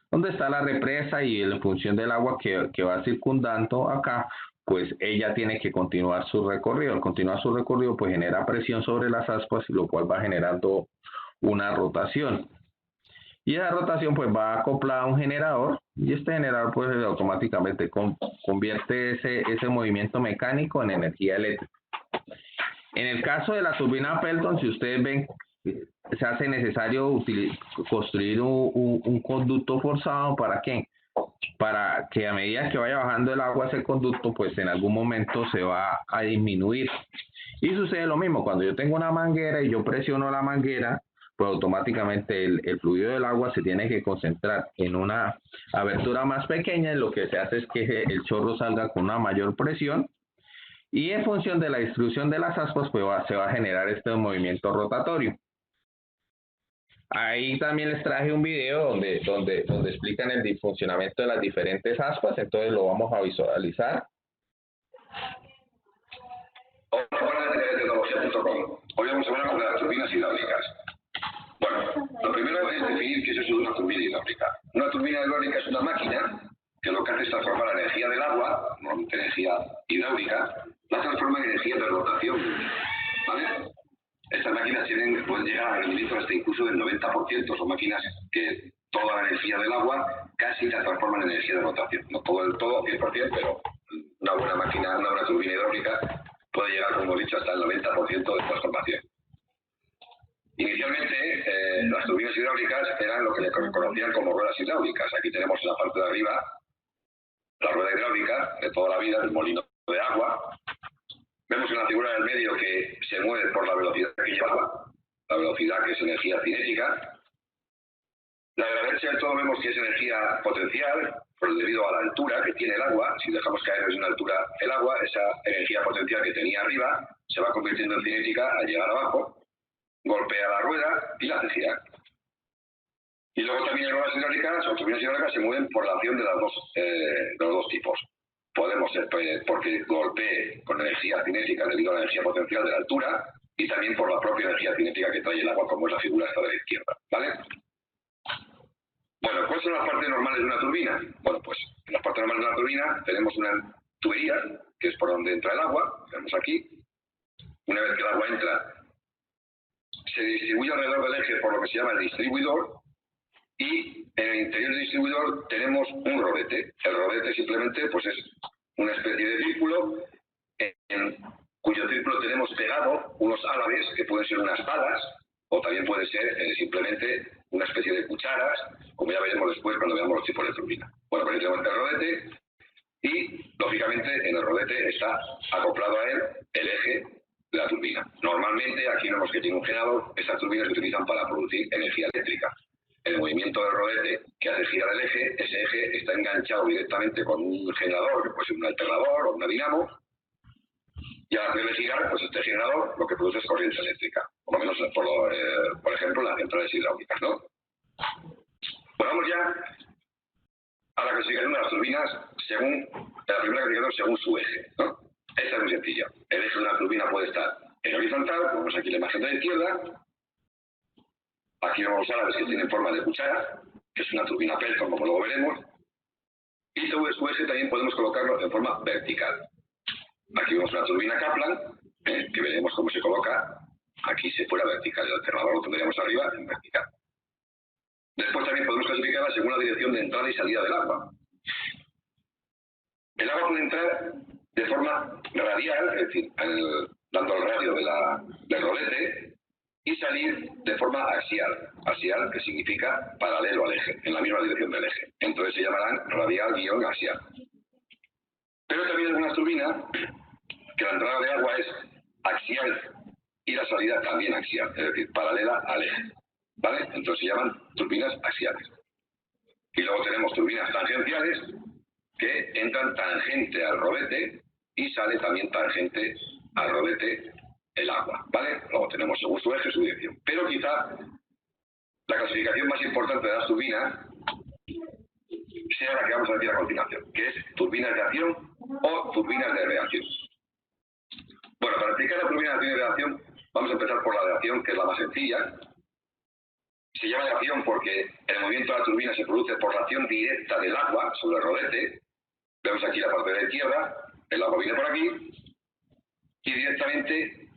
donde está la represa y en función del agua que va circundando acá, pues ella tiene que continuar su recorrido. Al continuar su recorrido, pues genera presión sobre las aspas, lo cual va generando una rotación. Y esa rotación pues va acoplada a un generador y este generador pues automáticamente convierte ese movimiento mecánico en energía eléctrica. En el caso de la turbina Pelton, si ustedes ven, se hace necesario construir un conducto forzado. ¿Para qué? Para que a medida que vaya bajando el agua ese conducto, pues en algún momento se va a disminuir. Y sucede lo mismo, cuando yo tengo una manguera y yo presiono la manguera, pues automáticamente el fluido del agua se tiene que concentrar en una abertura más pequeña y lo que se hace es que el chorro salga con una mayor presión y en función de la distribución de las aspas pues se va a generar este movimiento rotatorio. Ahí también les traje un video donde explican el funcionamiento de las diferentes aspas, entonces lo vamos a visualizar. Hoy vamos a hablar sobre las turbinas hidráulicas. Bueno, lo primero es definir qué es eso de una turbina hidráulica. Una turbina hidráulica es una máquina que lo que hace es transformar la energía del agua, normalmente energía hidráulica, la transforma en energía de rotación. ¿Vale? Estas máquinas pueden llegar a rendimientos hasta incluso del 90%. Son máquinas que toda la energía del agua casi la transforman en energía de rotación. No todo del todo, 100%, pero una buena máquina, una buena turbina hidráulica puede llegar, como he dicho, hasta el 90% de transformación. Inicialmente, las turbinas hidráulicas eran lo que le conocían como ruedas hidráulicas. Aquí tenemos en la parte de arriba la rueda hidráulica de toda la vida, del molino de agua. Vemos en la figura del medio que se mueve por la velocidad que lleva, la velocidad que es energía cinética. La de la derecha del todo vemos que es energía potencial, debido a la altura que tiene el agua. Si dejamos caer desde una altura el agua, esa energía potencial que tenía arriba se va convirtiendo en cinética al llegar abajo, golpea la rueda y la hace girar. Y luego también las ruedas hidráulicas o turbinas hidráulicas se mueven por la acción de los dos tipos. Podemos ser porque golpee con energía cinética debido a la energía potencial de la altura y también por la propia energía cinética que trae el agua, como es la figura esta de la izquierda. ¿Vale? Bueno, ¿cuáles son las partes normales de una turbina? Bueno, pues en las partes normales de una turbina tenemos una tubería, que es por donde entra el agua, tenemos aquí. Una vez que el agua entra, se distribuye alrededor del eje por lo que se llama el distribuidor, y en el interior del distribuidor tenemos un rodete. El rodete simplemente pues es una especie de círculo en cuyo círculo tenemos pegado unos álabes que pueden ser unas palas o también puede ser simplemente una especie de cucharas, como ya veremos después cuando veamos los tipos de turbina. Bueno, pues tenemos el rodete y lógicamente en el rodete está acoplado a él el eje de la turbina. Normalmente aquí vemos que tiene un generador. Estas turbinas se utilizan para producir energía eléctrica. El movimiento del rodete que hace girar el eje, ese eje está enganchado directamente con un generador, que puede ser un alternador o una dinamo, y al hacerle girar, pues este generador lo que produce es corriente eléctrica, por lo menos por ejemplo las centrales hidráulicas, ¿no? Pues vamos ya a la clasificación de las turbinas según la primera clasificación según su eje, ¿no? Esta es muy sencilla. El eje de una turbina puede estar en horizontal, como vemos aquí en la imagen de la izquierda. Aquí vemos los álabes que tienen forma de cuchara, que es una turbina Pelton, como luego veremos. Y sobre su eje también podemos colocarlo en forma vertical. Aquí vemos una turbina Kaplan, que veremos cómo se coloca. Aquí se fuera vertical, el alternador lo tendríamos arriba en vertical. Después también podemos clasificarla según la dirección de entrada y salida del agua. El agua puede entrar de forma radial, es decir, dando el radio del rodete, y salir de forma axial. Axial, que significa paralelo al eje, en la misma dirección del eje. Entonces se llamarán radial-axial. Pero también hay algunas turbinas que la entrada de agua es axial y la salida también axial, es decir, paralela al eje. ¿Vale? Entonces se llaman turbinas axiales. Y luego tenemos turbinas tangenciales que entran tangente al rodete y sale también tangente al rodete el agua, ¿vale? Luego tenemos según su eje, su dirección. Pero quizá la clasificación más importante de las turbinas sea la que vamos a decir a continuación, que es turbinas de acción o turbinas de reacción. Bueno, para explicar la turbina de acción y reacción, vamos a empezar por la de acción, que es la más sencilla. Se llama de acción porque el movimiento de la turbina se produce por la acción directa del agua sobre el rodete. Vemos aquí la parte de la izquierda, el agua viene por aquí y directamente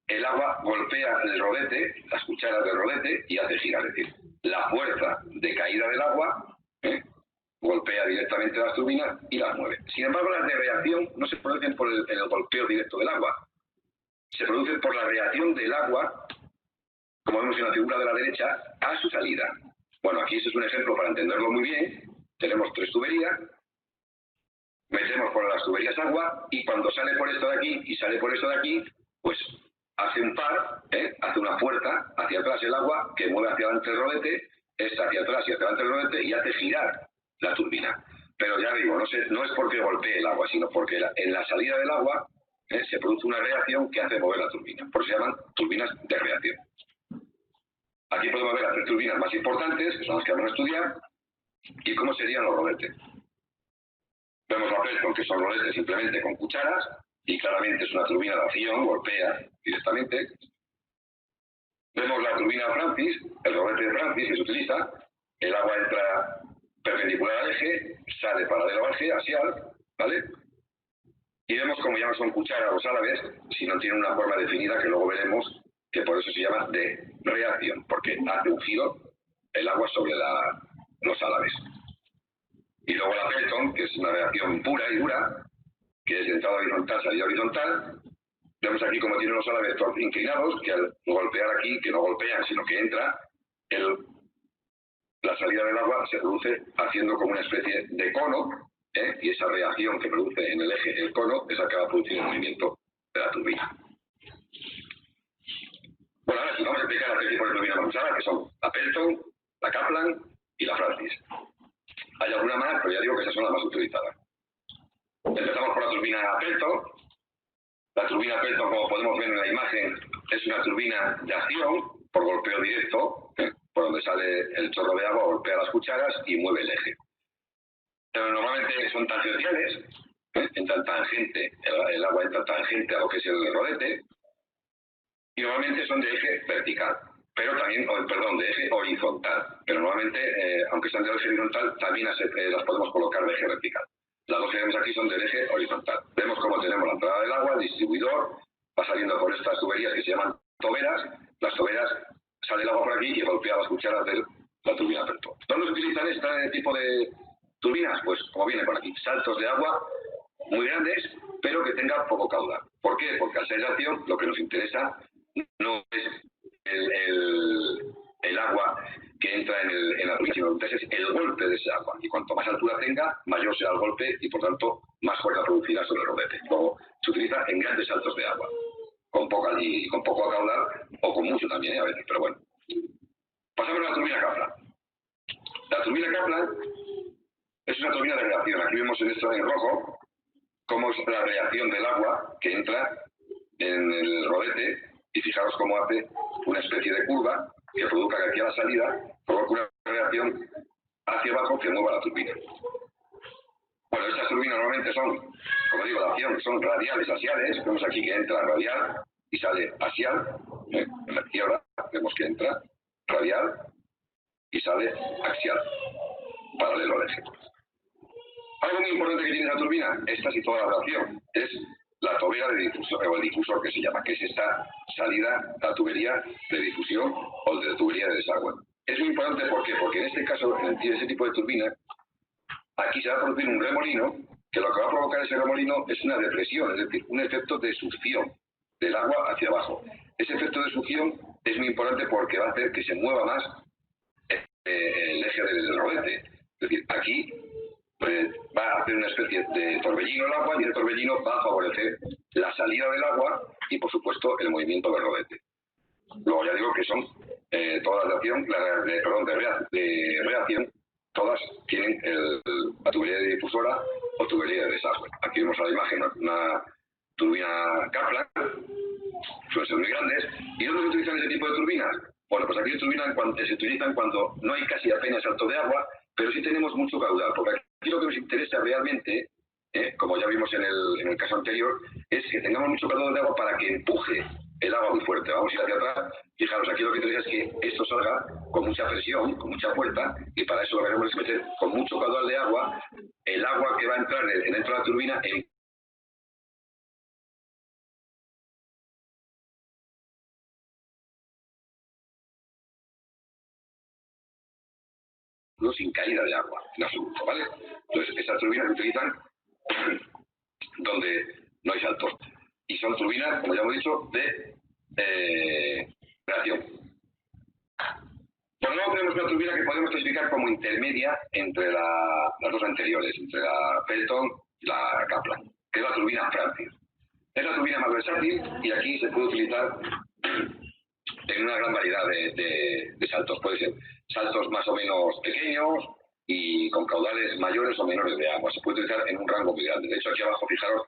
el agua golpea el rodete, las cucharas del rodete y hace girar. Es decir, la fuerza de caída del agua golpea directamente las turbinas y las mueve. Sin embargo, las de reacción no se producen por el golpeo directo del agua. Se producen por la reacción del agua, como vemos en la figura de la derecha, a su salida. Bueno, aquí este es un ejemplo para entenderlo muy bien. Tenemos 3 tuberías, metemos por las tuberías agua y cuando sale por esto de aquí y sale por esto de aquí, pues hace un par, hace una fuerza hacia atrás el agua que mueve hacia adelante el rodete, esta hacia atrás y hacia adelante el rodete y hace girar la turbina. Pero ya digo, no es porque golpee el agua, sino porque en la salida del agua se produce una reacción que hace mover la turbina. Por eso se llaman turbinas de reacción. Aquí podemos ver las 3 turbinas más importantes, que son las que vamos a estudiar, y cómo serían los rodetes. Vemos la Pelton, que son rodetes simplemente con cucharas, y claramente es una turbina de acción, golpea directamente. Vemos la turbina Francis, el rodete de Francis que se utiliza, el agua entra perpendicular al eje, sale paralelo al eje, axial, ¿vale? Y vemos como ya no son cucharas los álabes, sino tienen una forma definida que luego veremos, que por eso se llama de reacción, porque hace un giro el agua sobre los álabes. Y luego la Pelton, que es una reacción pura y dura, que es de entrada horizontal, salida horizontal. Vemos aquí como tienen los álabes inclinados, que al golpear aquí, que no golpean, sino que entra, la salida del agua se produce haciendo como una especie de cono, y esa reacción que produce en el eje el cono es la que va a producir el movimiento de la turbina. Bueno, ahora sí, vamos a explicar las 3 tipos de turbinas más usadas, que son la Pelton, la Kaplan y la Francis. Hay alguna más, pero ya digo que esas son las más utilizadas. Empezamos por la turbina Pelton. La turbina Pelton, como podemos ver en la imagen, es una turbina de acción por golpeo directo, por donde sale el chorro de agua, golpea las cucharas y mueve el eje. Pero normalmente son tangenciales, entran tangente, el agua entra tangente a lo que es el rodete, y normalmente son de eje vertical, pero también, de eje horizontal. Pero normalmente, aunque sean de eje horizontal, también las podemos colocar de eje vertical. Las dos que vemos aquí son del eje horizontal. Vemos cómo tenemos la entrada del agua, el distribuidor, va saliendo por estas tuberías que se llaman toberas. Las toberas, sale el agua por aquí y golpea las cucharas de la turbina Pelton. ¿Dónde se utilizan este tipo de turbinas? Pues como viene por aquí, saltos de agua muy grandes, pero que tengan poco caudal. ¿Por qué? Porque al ser de acción, lo que nos interesa no es el agua que entra en la turbina, sino es el golpe de ese agua. Y cuanto más altura tenga, mayor será el golpe y por tanto más fuerza producirá sobre el rodete. Luego se utiliza en grandes saltos de agua, con poco caudal o con mucho también, a veces, pero bueno. Pasamos a la turbina Kaplan. La turbina Kaplan es una turbina de reacción. Aquí vemos en esto en rojo cómo es la reacción del agua que entra en el rodete y fijaros cómo hace una especie de curva que provoca que aquí a la salida provoca una reacción hacia abajo que mueva la turbina. Bueno, estas turbinas normalmente son, como digo, de acción, son radiales, axiales. Vemos aquí que entra radial y sale axial. En la izquierda vemos que entra radial y sale axial, paralelo al eje. Algo muy importante que tiene la turbina, esta sí toda la reacción, es la tobera de difusor, o el difusor que se llama, que es esta salida, la tubería de difusión o de tubería de desagüe. Es muy importante, ¿por qué? Porque en este caso, en ese tipo de turbina, aquí se va a producir un remolino, que lo que va a provocar ese remolino es una depresión, es decir, un efecto de succión del agua hacia abajo. Ese efecto de succión es muy importante porque va a hacer que se mueva más el eje del rodete. Es decir, aquí pues, va a hacer una especie de torbellino el agua y ese torbellino va a favorecer la salida del agua y, por supuesto, el movimiento del rodete. Luego ya digo que son todas de acción, de reacción todas tienen la tubería difusora o tubería de desagüe. Aquí vemos a la imagen una turbina Kaplan, suelen ser muy grandes. ¿Y dónde se utilizan ese tipo de turbinas? Bueno, pues aquí se utilizan cuando no hay casi apenas salto de agua, pero sí tenemos mucho caudal, porque aquí lo que nos interesa realmente, como ya vimos en el caso anterior, es que tengamos mucho caudal de agua para que empuje el agua muy fuerte. Vamos a ir hacia atrás. Fijaros, aquí lo que interesa es que esto salga con mucha presión, con mucha fuerza, y para eso lo que haremos es meter con mucho caudal de agua el agua que va a entrar dentro de la turbina sin caída de agua, en absoluto, ¿vale? Entonces, estas turbinas se utilizan donde no hay saltos. Y son turbinas, como ya hemos dicho, de reacción. Por luego tenemos una turbina que podemos clasificar como intermedia entre las dos anteriores, entre la Pelton y la Kaplan, que es la turbina Francis. Es la turbina más versátil y aquí se puede utilizar en una gran variedad de saltos. Puede ser saltos más o menos pequeños y con caudales mayores o menores de agua. Se puede utilizar en un rango muy grande. De hecho, aquí abajo, fijaros,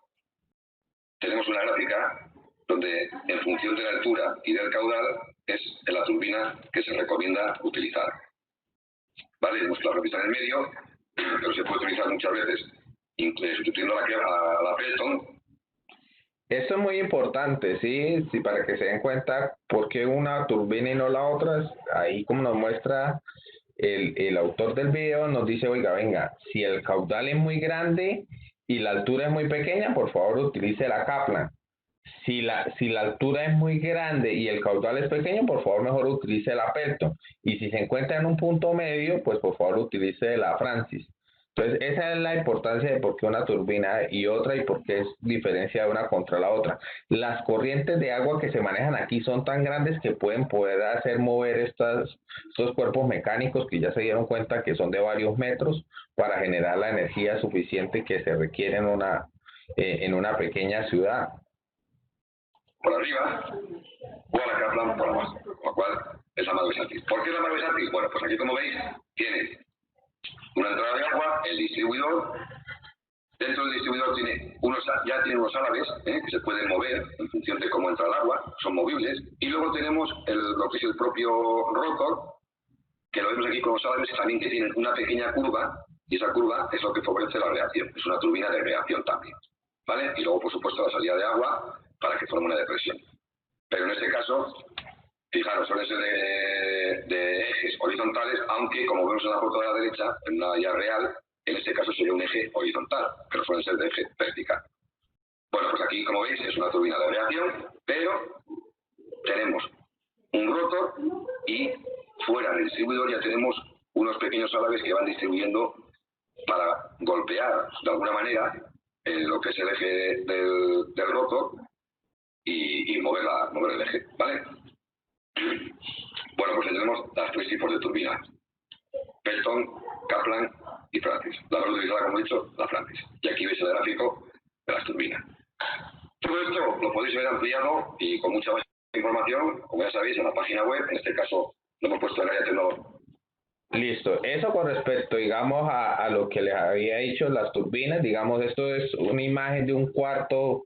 tenemos una gráfica donde en función de la altura y del caudal es la turbina que se recomienda utilizar. ¿Vale? Vemos que la repisa en el medio, pero se puede utilizar muchas veces, sustituyendo a la Pelton. Esto es muy importante, ¿sí? Sí, para que se den cuenta por qué una turbina y no la otra. Ahí como nos muestra el autor del video, nos dice, oiga, venga, si el caudal es muy grande y la altura es muy pequeña, por favor utilice la Kaplan. Si la altura es muy grande y el caudal es pequeño, por favor mejor utilice la Pelton. Y si se encuentra en un punto medio, pues por favor utilice la Francis. Entonces, esa es la importancia de por qué una turbina y otra y por qué es diferencia de una contra la otra. Las corrientes de agua que se manejan aquí son tan grandes que pueden poder hacer mover estos cuerpos mecánicos que ya se dieron cuenta que son de varios metros para generar la energía suficiente que se requiere en una pequeña ciudad. Por arriba o a la Kaplan por abajo, con lo cual es la más versátil. ¿Por qué es la más versátil? Bueno, pues aquí como veis tiene una entrada de agua, el distribuidor. Dentro del distribuidor ya tiene unos álabes que se pueden mover en función de cómo entra el agua, son movibles. Y luego tenemos lo que es el propio rotor, que lo vemos aquí con los álabes también que tienen una pequeña curva, y esa curva es lo que favorece la reacción. Es una turbina de reacción también, ¿vale? Y luego, por supuesto, la salida de agua para que forme una depresión. Pero en este caso, fijaros, suelen ser de ejes horizontales, aunque como vemos en la foto de la derecha, en una ya real, en este caso sería un eje horizontal, pero suelen ser de eje vertical. Bueno, pues aquí, como veis, es una turbina de reacción, pero tenemos un rotor y fuera del distribuidor ya tenemos unos pequeños álabes que van distribuyendo para golpear de alguna manera lo que es el eje del rotor y mover el eje, ¿vale? Bueno, pues tenemos las tres tipos de turbinas: Pelton, Kaplan y Francis. La más utilizada, como he dicho, la Francis. Y aquí veis el gráfico de las turbinas. Todo esto lo podéis ver ampliado y con mucha más información, como ya sabéis, en la página web. En este caso lo hemos puesto en área tecnológica. Listo, eso con respecto, digamos, a lo que les había dicho, las turbinas, digamos, esto es una imagen de un cuarto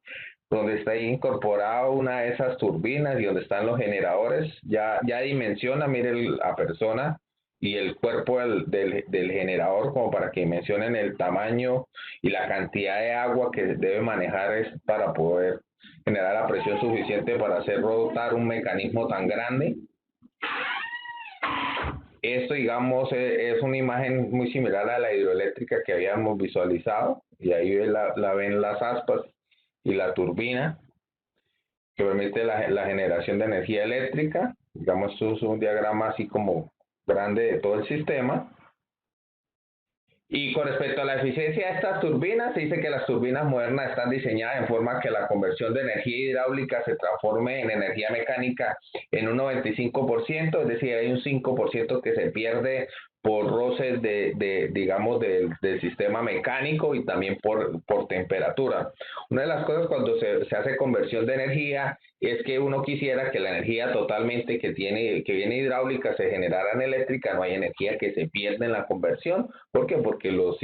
donde está ahí incorporado una de esas turbinas y donde están los generadores. Ya dimensiona, mire la persona y el cuerpo del generador como para que dimensionen el tamaño y la cantidad de agua que debe manejar para poder generar la presión suficiente para hacer rotar un mecanismo tan grande. Esto, digamos, es una imagen muy similar a la hidroeléctrica que habíamos visualizado, y ahí la ven las aspas y la turbina que permite la generación de energía eléctrica. Digamos, esto es un diagrama así como grande de todo el sistema. Y con respecto a la eficiencia de estas turbinas, se dice que las turbinas modernas están diseñadas en forma que la conversión de energía hidráulica se transforme en energía mecánica en un 95%, es decir, hay un 5% que se pierde por roces digamos, del sistema mecánico y también por temperatura. Una de las cosas cuando se hace conversión de energía es que uno quisiera que la energía totalmente que viene hidráulica se generara en eléctrica, no hay energía que se pierda en la conversión. ¿Por qué? Porque los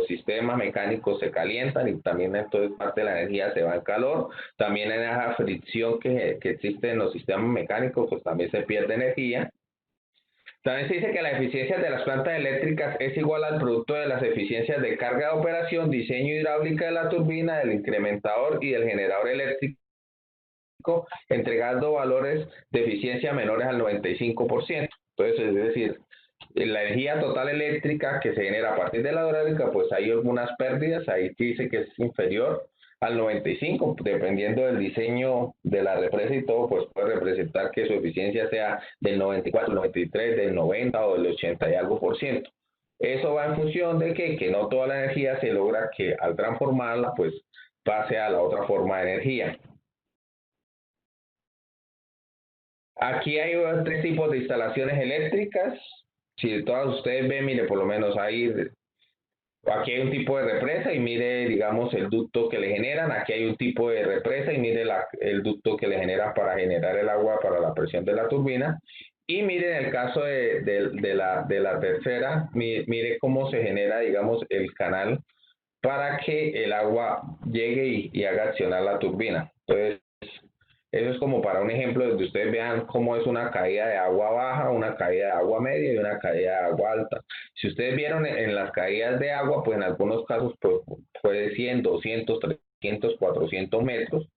sistemas mecánicos se calientan y también entonces parte de la energía se va en calor. También en esa fricción que existe en los sistemas mecánicos, pues también se pierde energía. También se dice que la eficiencia de las plantas eléctricas es igual al producto de las eficiencias de carga de operación, diseño hidráulica de la turbina, del incrementador y del generador eléctrico, entregando valores de eficiencia menores al 95%. Entonces, es decir, la energía total eléctrica que se genera a partir de la hidráulica, pues hay algunas pérdidas, ahí dice que es inferior al 95, dependiendo del diseño de la represa y todo, pues puede representar que su eficiencia sea del 94, 93, del 90 o del 80 y algo por ciento. Eso va en función de que no toda la energía se logra que al transformarla, pues pase a la otra forma de energía. Aquí hay tres tipos de instalaciones eléctricas. Si todas ustedes ven, mire, por lo menos aquí hay un tipo de represa y mire, digamos, el ducto que le generan. Aquí hay un tipo de represa y mire el ducto que le generan para generar el agua para la presión de la turbina. Y mire, en el caso de la tercera, mire cómo se genera, digamos, el canal para que el agua llegue y haga accionar la turbina. Entonces, eso es como para un ejemplo donde ustedes vean cómo es una caída de agua baja, una caída de agua media y una caída de agua alta. Si ustedes vieron en las caídas de agua, pues en algunos casos pues, fue de 100, 200, 300, 400 metros.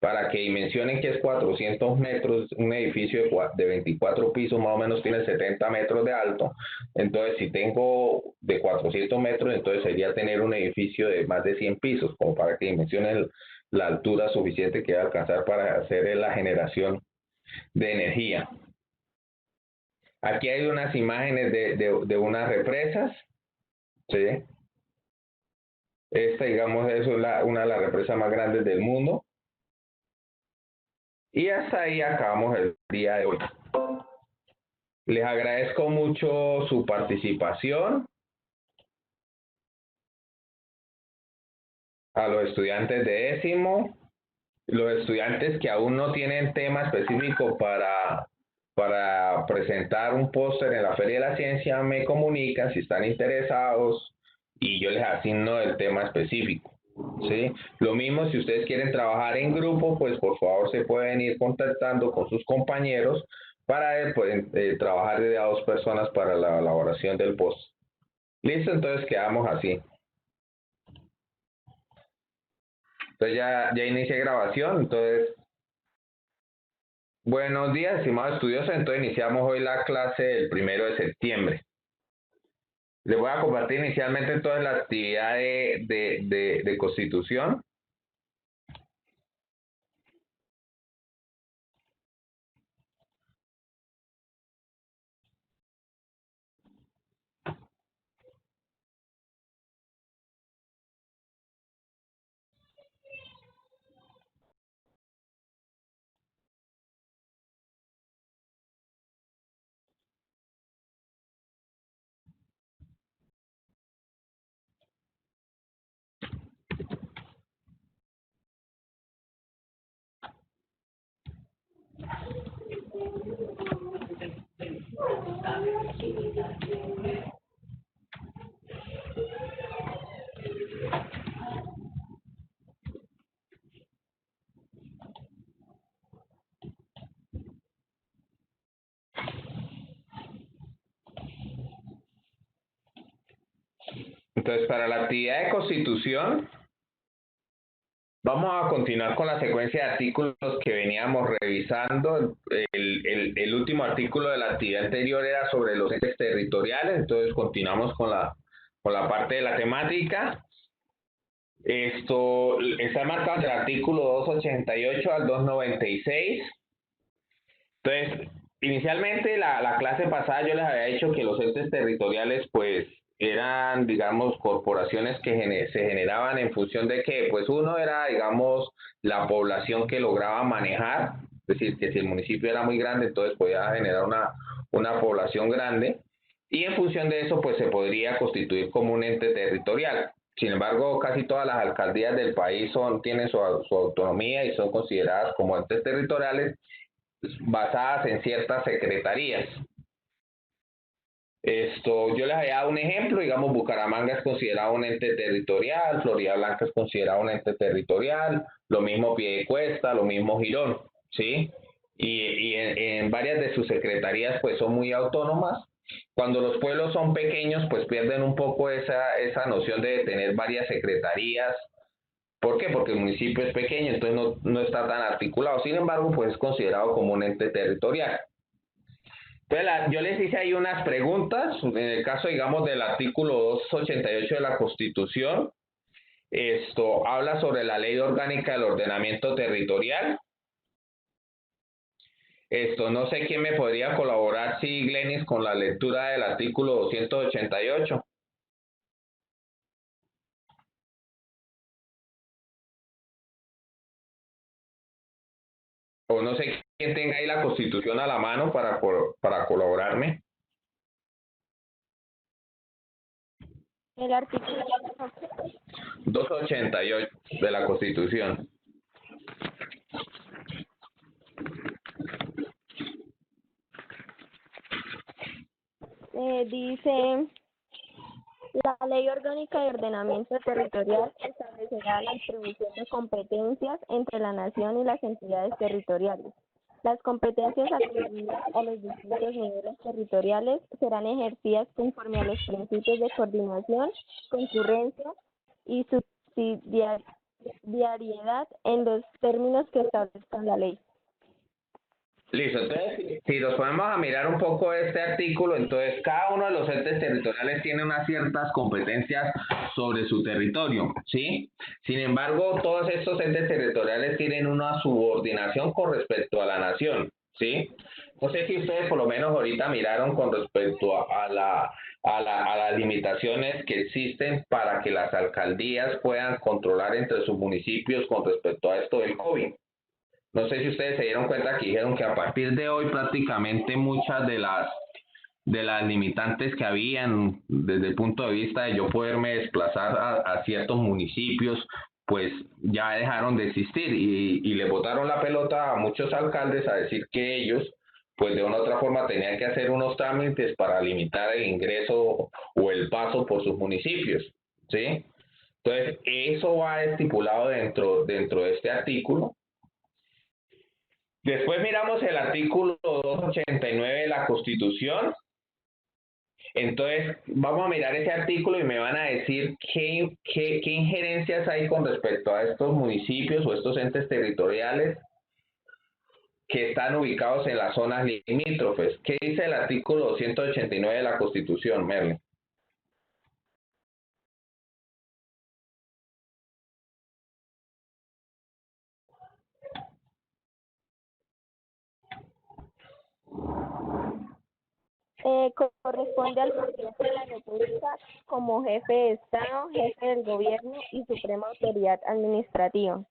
Para que dimensionen que es 400 metros, un edificio de 24 pisos más o menos tiene 70 metros de alto. Entonces, si tengo de 400 metros, entonces sería tener un edificio de más de 100 pisos, como para que dimensionen la altura suficiente que va a alcanzar para hacer la generación de energía. Aquí hay unas imágenes de unas represas, ¿sí? Esta, digamos, es una de las represas más grandes del mundo. Y hasta ahí acabamos el día de hoy. Les agradezco mucho su participación. A los estudiantes de décimo, los estudiantes que aún no tienen tema específico para presentar un póster en la Feria de la Ciencia, me comunican si están interesados y yo les asigno el tema específico. ¿Sí? Lo mismo si ustedes quieren trabajar en grupo, pues por favor se pueden ir contactando con sus compañeros para trabajar de a dos personas para la elaboración del post. Listo, entonces quedamos así. Entonces ya inicié grabación, entonces buenos días, estimados estudiosos. Entonces iniciamos hoy la clase del 1 de septiembre. Les voy a compartir inicialmente entonces la actividad de constitución. Entonces, para la actividad de constitución, vamos a continuar con la secuencia de artículos que veníamos revisando. El último artículo de la actividad anterior era sobre los entes territoriales, entonces continuamos con la parte de la temática. Esto está marcado del artículo 288 al 296. Entonces, inicialmente la clase pasada yo les había dicho que los entes territoriales pues eran, digamos, corporaciones que se generaban en función de que, pues uno era, digamos, la población que lograba manejar, es decir, que si el municipio era muy grande, entonces podía generar una población grande. y en función de eso pues se podría constituir como un ente territorial. Sin embargo, casi todas las alcaldías del país tienen su autonomía y son consideradas como entes territoriales basadas en ciertas secretarías. Yo les había dado un ejemplo, digamos, Bucaramanga es considerado un ente territorial, Florida Blanca es considerado un ente territorial, lo mismo Piedecuesta, lo mismo Girón, ¿sí? Y en varias de sus secretarías pues son muy autónomas. Cuando los pueblos son pequeños pues pierden un poco esa noción de tener varias secretarías. ¿Por qué? Porque el municipio es pequeño, entonces no está tan articulado. Sin embargo, pues es considerado como un ente territorial. Entonces, yo les hice ahí unas preguntas, en el caso, digamos, del artículo 288 de la Constitución, esto habla sobre la Ley Orgánica del Ordenamiento Territorial. No sé quién me podría colaborar, si Glenis, con la lectura del artículo 288. O no sé quién tenga ahí la Constitución a la mano para colaborarme. El artículo 288 de la Constitución. dice, la Ley Orgánica de Ordenamiento Territorial establecerá la distribución de competencias entre la nación y las entidades territoriales. Las competencias atribuidas a los distintos niveles territoriales serán ejercidas conforme a los principios de coordinación, concurrencia y subsidiariedad en los términos que establezca la ley. Listo, entonces si nos ponemos a mirar un poco este artículo, entonces cada uno de los entes territoriales tiene unas ciertas competencias sobre su territorio, ¿sí? Sin embargo, todos estos entes territoriales tienen una subordinación con respecto a la nación, ¿sí? No sé si ustedes por lo menos ahorita miraron con respecto a las limitaciones que existen para que las alcaldías puedan controlar entre sus municipios con respecto a esto del COVID. No sé si ustedes se dieron cuenta que dijeron que a partir de hoy prácticamente muchas de las limitantes que habían desde el punto de vista de yo poderme desplazar a ciertos municipios, pues ya dejaron de existir y le botaron la pelota a muchos alcaldes a decir que ellos pues de una u otra forma tenían que hacer unos trámites para limitar el ingreso o el paso por sus municipios, ¿sí? Entonces, eso va estipulado dentro de este artículo. Después miramos el artículo 289 de la Constitución. Entonces, vamos a mirar ese artículo y me van a decir qué injerencias hay con respecto a estos municipios o estos entes territoriales que están ubicados en las zonas limítrofes. ¿Qué dice el artículo 289 de la Constitución, Merle? Corresponde al presidente de la República como jefe de Estado, jefe del gobierno y suprema autoridad administrativa.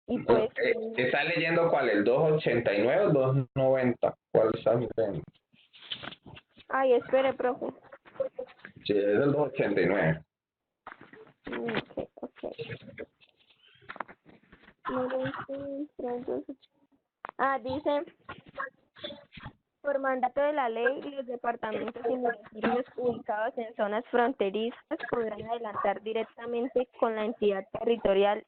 Y pues, ¿está leyendo cuál? ¿El 289 o 290? ¿Cuál está leyendo? ay, espere, profe. Sí, es el 289. Ok. Dice, por mandato de la ley, los departamentos y municipios ubicados en zonas fronterizas podrán adelantar directamente con la entidad territorial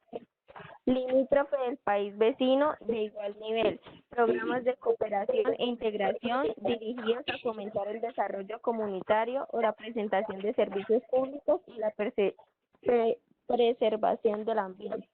limítrofe del país vecino de igual nivel, programas de cooperación e integración dirigidos a fomentar el desarrollo comunitario o la presentación de servicios públicos y la preservación del ambiente.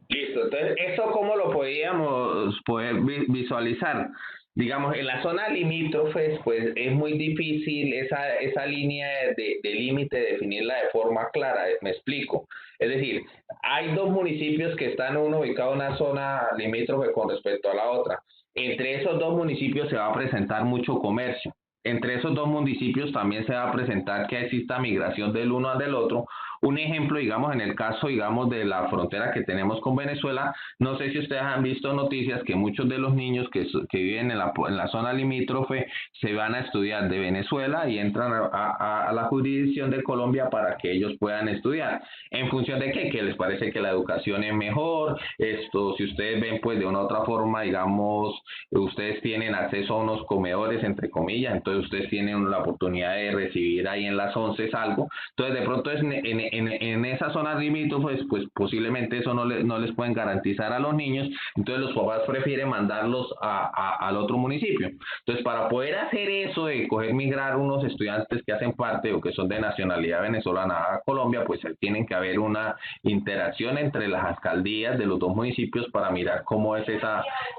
Listo, entonces, ¿eso cómo lo podíamos poder visualizar? Digamos, en la zona limítrofes, pues es muy difícil esa línea de límite definirla de forma clara, me explico. Es decir, hay dos municipios que están uno ubicado en una zona limítrofe con respecto a la otra. Entre esos dos municipios se va a presentar mucho comercio. Entre esos dos municipios también se va a presentar que exista migración del uno al del otro, Un ejemplo, digamos, en el caso, digamos, de la frontera que tenemos con Venezuela, no sé si ustedes han visto noticias que muchos de los niños que viven en la zona limítrofe se van a estudiar de Venezuela y entran a la jurisdicción de Colombia para que ellos puedan estudiar. ¿En función de qué? Que les parece que la educación es mejor. Esto, si ustedes ven, pues de una u otra forma, digamos, ustedes tienen acceso a unos comedores, entre comillas, entonces ustedes tienen la oportunidad de recibir ahí en las 11 algo. Entonces, de pronto en esa zona limítrofes, pues posiblemente eso no les pueden garantizar a los niños, entonces los papás prefieren mandarlos al otro municipio. Entonces, para poder hacer eso de coger migrar unos estudiantes que hacen parte o que son de nacionalidad venezolana a Colombia, pues tienen que haber una interacción entre las alcaldías de los dos municipios para mirar cómo es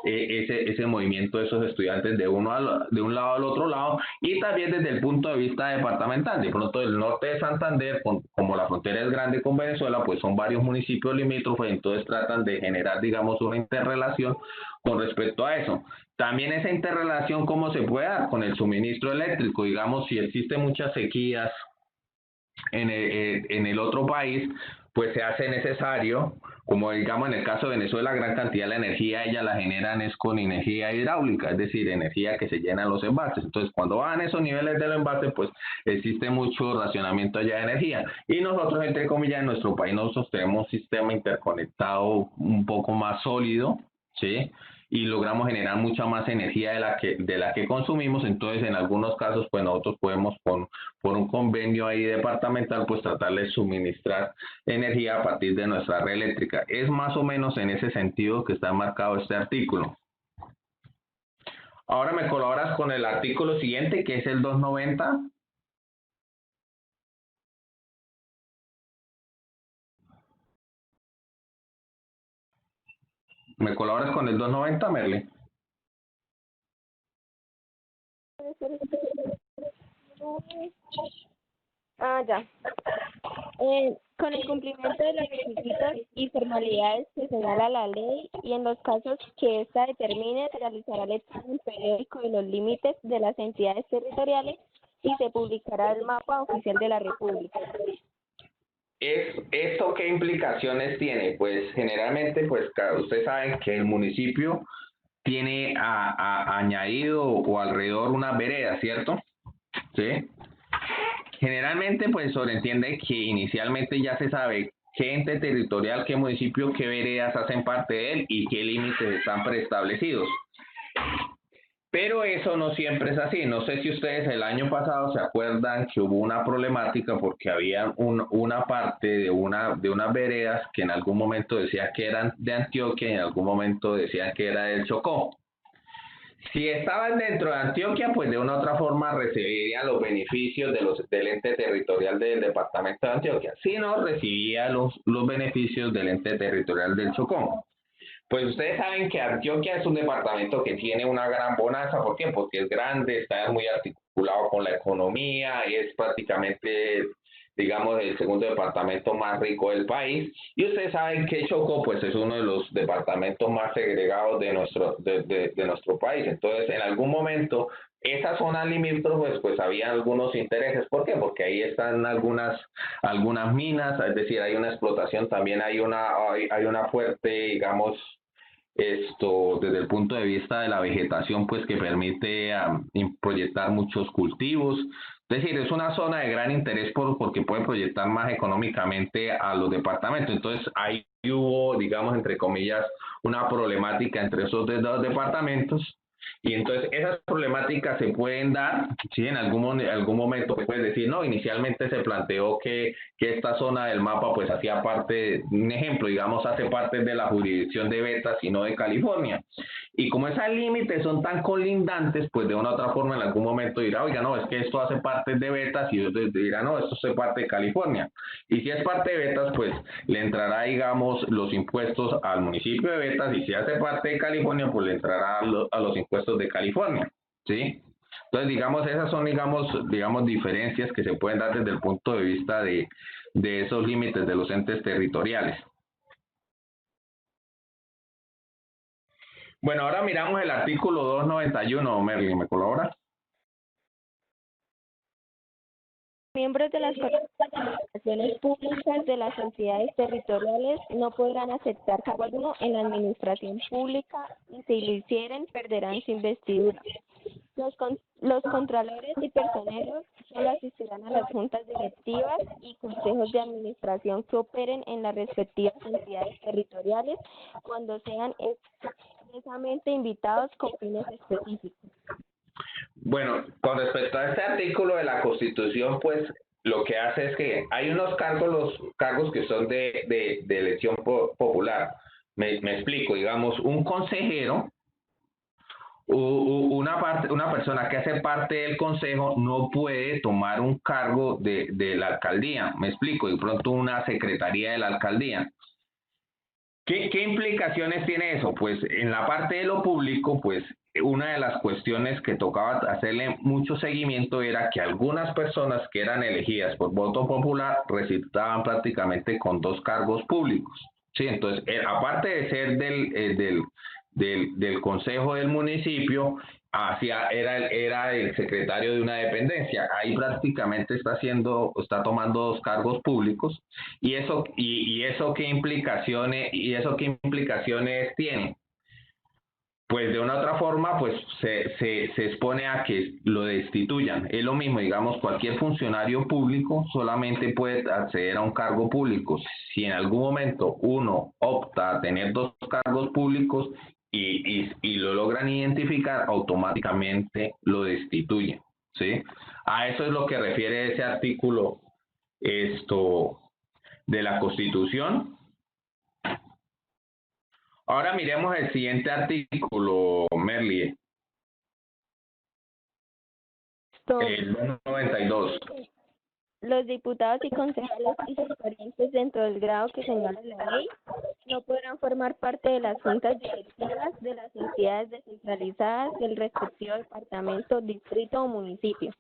ese movimiento de esos estudiantes de un lado al otro lado, y también desde el punto de vista departamental. De pronto el norte de Santander, como la frontera es grande con Venezuela, pues son varios municipios limítrofes, entonces tratan de generar, digamos, una interrelación con respecto a eso. También esa interrelación, ¿cómo se puede dar? Con el suministro eléctrico. Digamos, si existen muchas sequías en el otro país, pues se hace necesario, como digamos en el caso de Venezuela, gran cantidad de la energía ella la generan es con energía hidráulica, es decir, energía que se llena en los envases. Entonces, cuando bajan esos niveles del envase, pues existe mucho racionamiento allá de energía. Y nosotros, entre comillas, en nuestro país nosotros tenemos un sistema interconectado un poco más sólido, ¿sí? Y logramos generar mucha más energía de la que consumimos. Entonces, en algunos casos, pues nosotros podemos por un convenio ahí departamental, pues tratar de suministrar energía a partir de nuestra red eléctrica. Es más o menos en ese sentido que está marcado este artículo. Ahora me colaboras con el artículo siguiente, que es el 290. ¿Me colaboras con el 290, Merle? Ya. Con el cumplimiento de los requisitos y formalidades que señala la ley, y en los casos que ésta determine, se realizará el examen periódico de los límites de las entidades territoriales y se publicará el mapa oficial de la República. ¿Esto qué implicaciones tiene? Pues generalmente, pues ustedes saben que el municipio tiene añadido o alrededor una vereda, ¿cierto? ¿Sí? Generalmente, pues sobreentiende que inicialmente ya se sabe qué ente territorial, qué municipio, qué veredas hacen parte de él y qué límites están preestablecidos. Pero eso no siempre es así. No sé si ustedes el año pasado se acuerdan que hubo una problemática porque había una parte de unas veredas que en algún momento decía que eran de Antioquia y en algún momento decían que era del Chocó. Si estaban dentro de Antioquia, pues de una u otra forma recibirían los beneficios del ente territorial del departamento de Antioquia. Si no, recibía los beneficios del ente territorial del Chocó. Pues ustedes saben que Antioquia es un departamento que tiene una gran bonanza. ¿Por qué? Porque es grande, está muy articulado con la economía, es prácticamente, digamos, el segundo departamento más rico del país. Y ustedes saben que Chocó, pues, es uno de los departamentos más segregados de nuestro país. Entonces, en algún momento, esa zona limítrofe, pues había algunos intereses. ¿Por qué? Porque ahí están algunas minas, es decir, hay una explotación, también hay una fuerte, digamos, desde el punto de vista de la vegetación, pues que permite proyectar muchos cultivos. Es decir, es una zona de gran interés porque puede proyectar más económicamente a los departamentos. Entonces, ahí hubo, digamos, entre comillas, una problemática entre esos dos departamentos. Y entonces esas problemáticas se pueden dar, sí, en algún momento puedes decir, no, inicialmente se planteó que esta zona del mapa pues hacía parte, un ejemplo, digamos, hace parte de la jurisdicción de Betas y no de California. Y como esos límites son tan colindantes, pues de una u otra forma en algún momento dirá, oiga, no, es que esto hace parte de Betas, y otros dirá, no, esto hace parte de California. Y si es parte de Betas, pues le entrará, digamos, los impuestos al municipio de Betas, y si hace parte de California, pues le entrará a los impuestos de California, ¿sí? Entonces, digamos, esas son, digamos, diferencias que se pueden dar desde el punto de vista de esos límites de los entes territoriales. Bueno, ahora miramos el artículo 291, Merlin, ¿me colaboras? Miembros de las corporaciones públicas de las entidades territoriales no podrán aceptar cargo alguno en la administración pública y si lo hicieren perderán su investidura. Los contralores y personeros solo asistirán a las juntas directivas y consejos de administración que operen en las respectivas entidades territoriales cuando sean expresamente invitados con fines específicos. Bueno, con respecto a este artículo de la Constitución, pues lo que hace es que hay unos cargos, los cargos que son de elección popular. Me explico, digamos, un consejero, una persona que hace parte del consejo no puede tomar un cargo de la alcaldía. Me explico, de pronto una secretaría de la alcaldía. ¿Qué implicaciones tiene eso? Pues en la parte de lo público, pues una de las cuestiones que tocaba hacerle mucho seguimiento era que algunas personas que eran elegidas por voto popular resultaban prácticamente con 2 cargos públicos. Sí, entonces, aparte de ser del consejo del municipio, era el secretario de una dependencia. Ahí prácticamente está tomando 2 cargos públicos. ¿Y eso qué implicaciones tiene? Pues de una otra forma, pues se expone a que lo destituyan. Es lo mismo, digamos, cualquier funcionario público solamente puede acceder a un cargo público. Si en algún momento uno opta a tener 2 cargos públicos y lo logran identificar, automáticamente lo destituyen, ¿sí? A eso es lo que refiere ese artículo de la Constitución. Ahora miremos el siguiente artículo, Merlie. El 92. Los diputados y concejales y sus parientes dentro del grado que señala la ley no podrán formar parte de las juntas directivas de las entidades descentralizadas del respectivo departamento, distrito o municipio.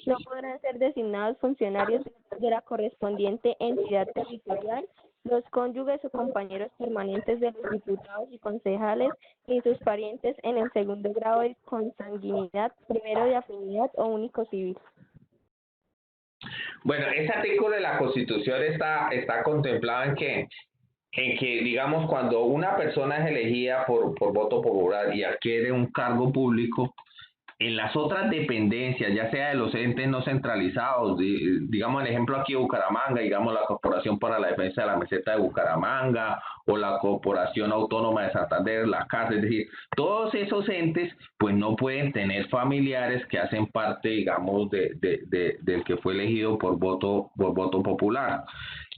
No podrán ser designados funcionarios de la correspondiente entidad territorial, los cónyuges o compañeros permanentes de los diputados y concejales ni sus parientes en el segundo grado de consanguinidad, primero de afinidad o único civil. Bueno, ese artículo de la Constitución está contemplado en que, digamos, cuando una persona es elegida por voto popular y adquiere un cargo público, en las otras dependencias, ya sea de los entes no centralizados, digamos el ejemplo aquí de Bucaramanga, digamos la Corporación para la Defensa de la Meseta de Bucaramanga o la Corporación Autónoma de Santander, la CAS, es decir, todos esos entes pues no pueden tener familiares que hacen parte, digamos, del que fue elegido por voto popular.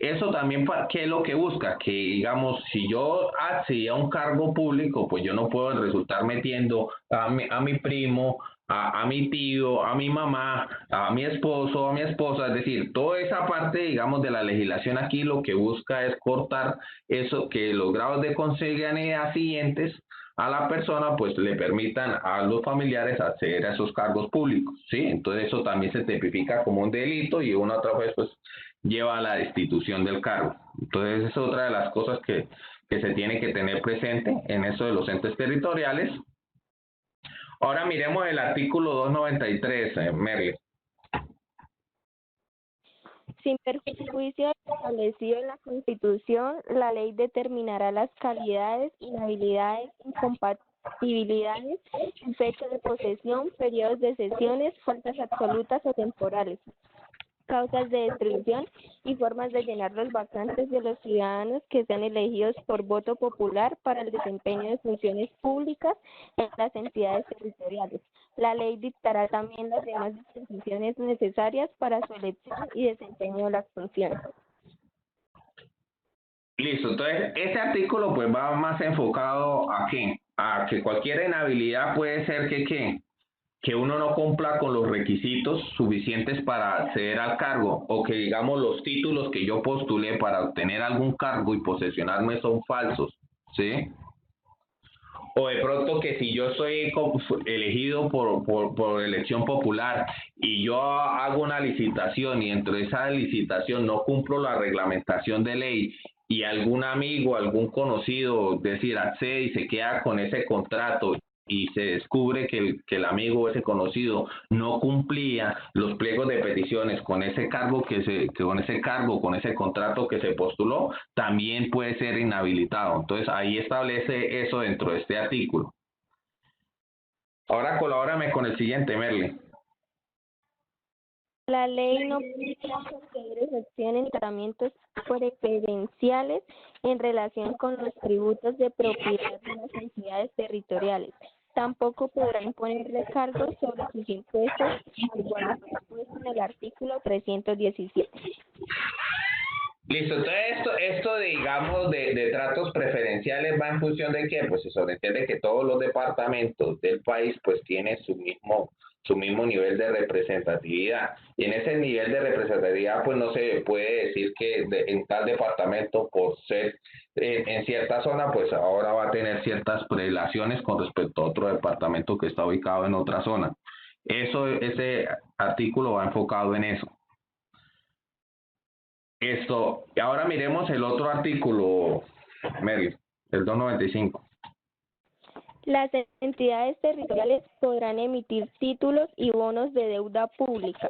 Eso también, ¿qué es lo que busca? Que, digamos, si yo accedí a un cargo público, pues yo no puedo resultar metiendo a mi primo, a mi tío, a mi mamá, a mi esposo, a mi esposa, es decir, toda esa parte, digamos, de la legislación aquí lo que busca es cortar eso, que los grados de consanguinidad siguientes a la persona, pues le permitan a los familiares acceder a esos cargos públicos, ¿sí? Entonces eso también se tipifica como un delito y una otra vez, pues, lleva a la destitución del cargo. Entonces es otra de las cosas que se tiene que tener presente en eso de los entes territoriales. Ahora miremos el artículo 293, Merle. Sin perjuicio de lo establecido en la Constitución, la ley determinará las calidades, inhabilidades, incompatibilidades, fecha de posesión, periodos de sesiones, faltas absolutas o temporales, causas de destitución y formas de llenar los vacantes de los ciudadanos que sean elegidos por voto popular para el desempeño de funciones públicas en las entidades territoriales. La ley dictará también las demás disposiciones necesarias para su elección y desempeño de las funciones. Listo, entonces este artículo pues va más enfocado a ¿qué? A que cualquier inhabilidad puede ser que uno no cumpla con los requisitos suficientes para acceder al cargo o que digamos los títulos que yo postulé para obtener algún cargo y posesionarme son falsos, ¿sí? O de pronto que si yo soy elegido por elección popular y yo hago una licitación y dentro de esa licitación no cumplo la reglamentación de ley y algún amigo, algún conocido, decir, accede y se queda con ese contrato y se descubre que el amigo o ese conocido no cumplía los pliegos de peticiones con ese cargo con ese contrato que se postuló, también puede ser inhabilitado. Entonces ahí establece eso dentro de este artículo. Ahora colabórame con el siguiente, Merly. La ley no puede conceder excepciones ni tratamientos preferenciales en relación con los tributos de propiedad de las entidades territoriales. Tampoco podrá imponer recargos sobre sus impuestos, salvo lo dispuesto en el artículo 317. Listo, entonces esto digamos, de tratos preferenciales va en función de que, pues se sobreentiende que todos los departamentos del país, pues tienen su mismo nivel de representatividad. Y en ese nivel de representatividad, pues no se puede decir que en tal departamento, por ser en cierta zona, pues ahora va a tener ciertas prelaciones con respecto a otro departamento que está ubicado en otra zona. Ese artículo va enfocado en eso. Ahora miremos el otro artículo, Mary, el 295. Las entidades territoriales podrán emitir títulos y bonos de deuda pública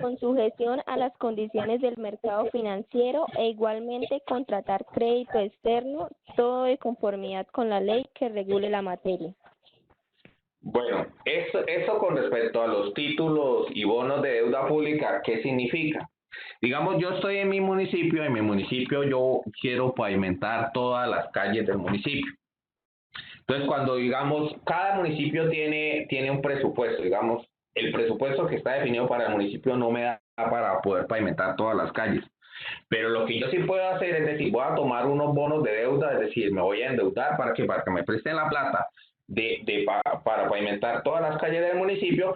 con sujeción a las condiciones del mercado financiero e igualmente contratar crédito externo, todo de conformidad con la ley que regule la materia. Bueno, eso con respecto a los títulos y bonos de deuda pública, ¿qué significa? Digamos, yo estoy en mi municipio yo quiero pavimentar todas las calles del municipio. Entonces, cuando digamos, cada municipio tiene un presupuesto, digamos, el presupuesto que está definido para el municipio no me da para poder pavimentar todas las calles. Pero lo que yo sí puedo hacer es decir, voy a tomar unos bonos de deuda, es decir, me voy a endeudar para que me presten la plata para pavimentar todas las calles del municipio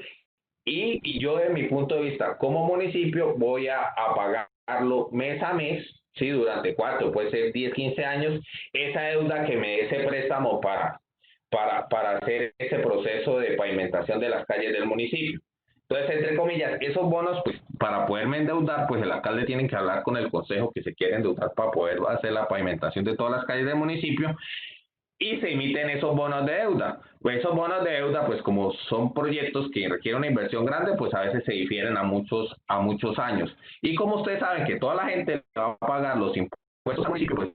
y yo desde mi punto de vista como municipio voy a pagarlo mes a mes, ¿sí? Durante 4, puede ser 10, 15 años, esa deuda que me dé ese préstamo para hacer ese proceso de pavimentación de las calles del municipio. Entonces, entre comillas, esos bonos, pues para poderme endeudar, pues el alcalde tiene que hablar con el consejo que se quiere endeudar para poder hacer la pavimentación de todas las calles del municipio y se emiten esos bonos de deuda. Pues esos bonos de deuda, pues como son proyectos que requieren una inversión grande, pues a veces se difieren a muchos años. Y como ustedes saben que toda la gente va a pagar los impuestos al municipio, pues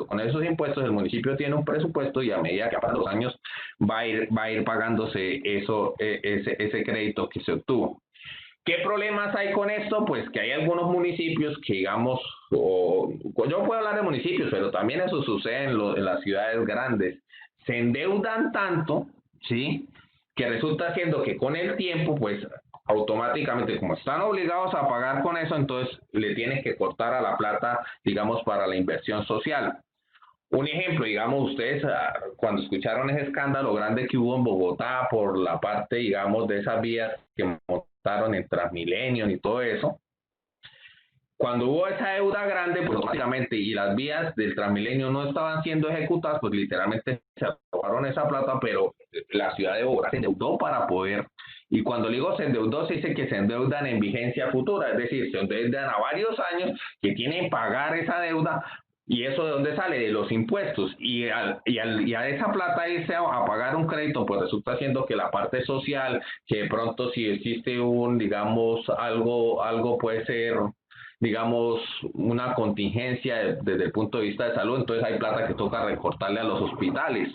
con esos impuestos el municipio tiene un presupuesto y a medida que pasan los años va a ir pagándose ese crédito que se obtuvo. ¿Qué problemas hay con esto? Pues que hay algunos municipios que digamos, yo puedo hablar de municipios, pero también eso sucede en las ciudades grandes, se endeudan tanto, ¿sí? Que resulta siendo que con el tiempo, pues automáticamente, como están obligados a pagar con eso, entonces le tienen que cortar a la plata, digamos, para la inversión social. Un ejemplo, digamos, ustedes cuando escucharon ese escándalo grande que hubo en Bogotá por la parte, digamos, de esas vías que montaron en Transmilenio y todo eso, cuando hubo esa deuda grande, pues automáticamente, y las vías del Transmilenio no estaban siendo ejecutadas, pues literalmente se aprobaron esa plata, pero la ciudad de Bogotá se endeudó para poder, y cuando digo se endeudó, se dice que se endeudan en vigencia futura, es decir, se endeudan a varios años que tienen que pagar esa deuda. ¿Y eso de dónde sale? De los impuestos. Y a esa plata irse a pagar un crédito, pues resulta siendo que la parte social, que de pronto si existe digamos, algo puede ser, digamos, una contingencia desde el punto de vista de salud, entonces hay plata que toca recortarle a los hospitales.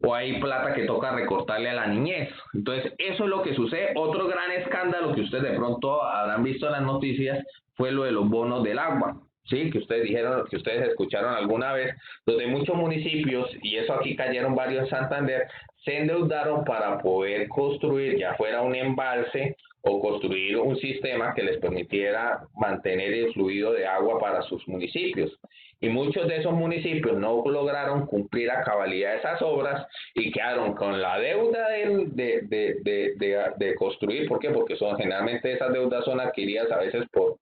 O hay plata que toca recortarle a la niñez. Entonces, eso es lo que sucede. Otro gran escándalo que ustedes de pronto habrán visto en las noticias fue lo de los bonos del agua. Sí, que ustedes dijeron, que ustedes escucharon alguna vez, donde muchos municipios, y eso aquí cayeron varios en Santander, se endeudaron para poder construir, ya fuera un embalse o construir un sistema que les permitiera mantener el fluido de agua para sus municipios. Y muchos de esos municipios no lograron cumplir a cabalidad esas obras y quedaron con la deuda de construir. ¿Por qué? Porque generalmente esas deudas son adquiridas a veces por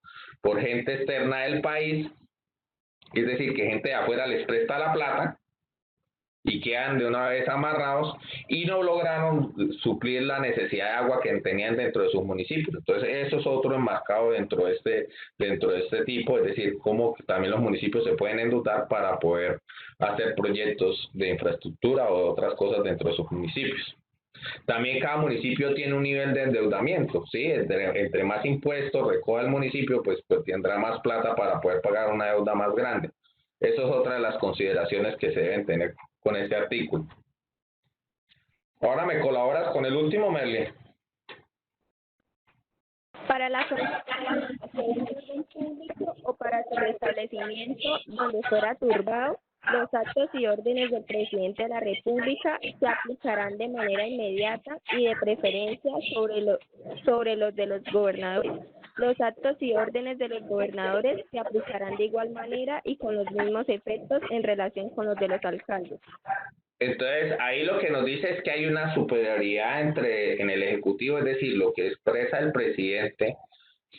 gente externa del país, es decir, que gente de afuera les presta la plata y quedan de una vez amarrados y no lograron suplir la necesidad de agua que tenían dentro de sus municipios. Entonces, eso es otro enmarcado dentro de este tipo, es decir, cómo también los municipios se pueden endeudar para poder hacer proyectos de infraestructura o otras cosas dentro de sus municipios. También cada municipio tiene un nivel de endeudamiento, ¿sí? Entre más impuestos recoja el municipio, pues tendrá más plata para poder pagar una deuda más grande. Eso es otra de las consideraciones que se deben tener con este artículo. Ahora me colaboras con el último, Merly. Para la solicitud de orden público o para su restablecimiento donde fuera turbado, los actos y órdenes del presidente de la República se aplicarán de manera inmediata y de preferencia sobre los de los gobernadores. Los actos y órdenes de los gobernadores se aplicarán de igual manera y con los mismos efectos en relación con los de los alcaldes. Entonces, ahí lo que nos dice es que hay una superioridad en el Ejecutivo, es decir, lo que expresa el presidente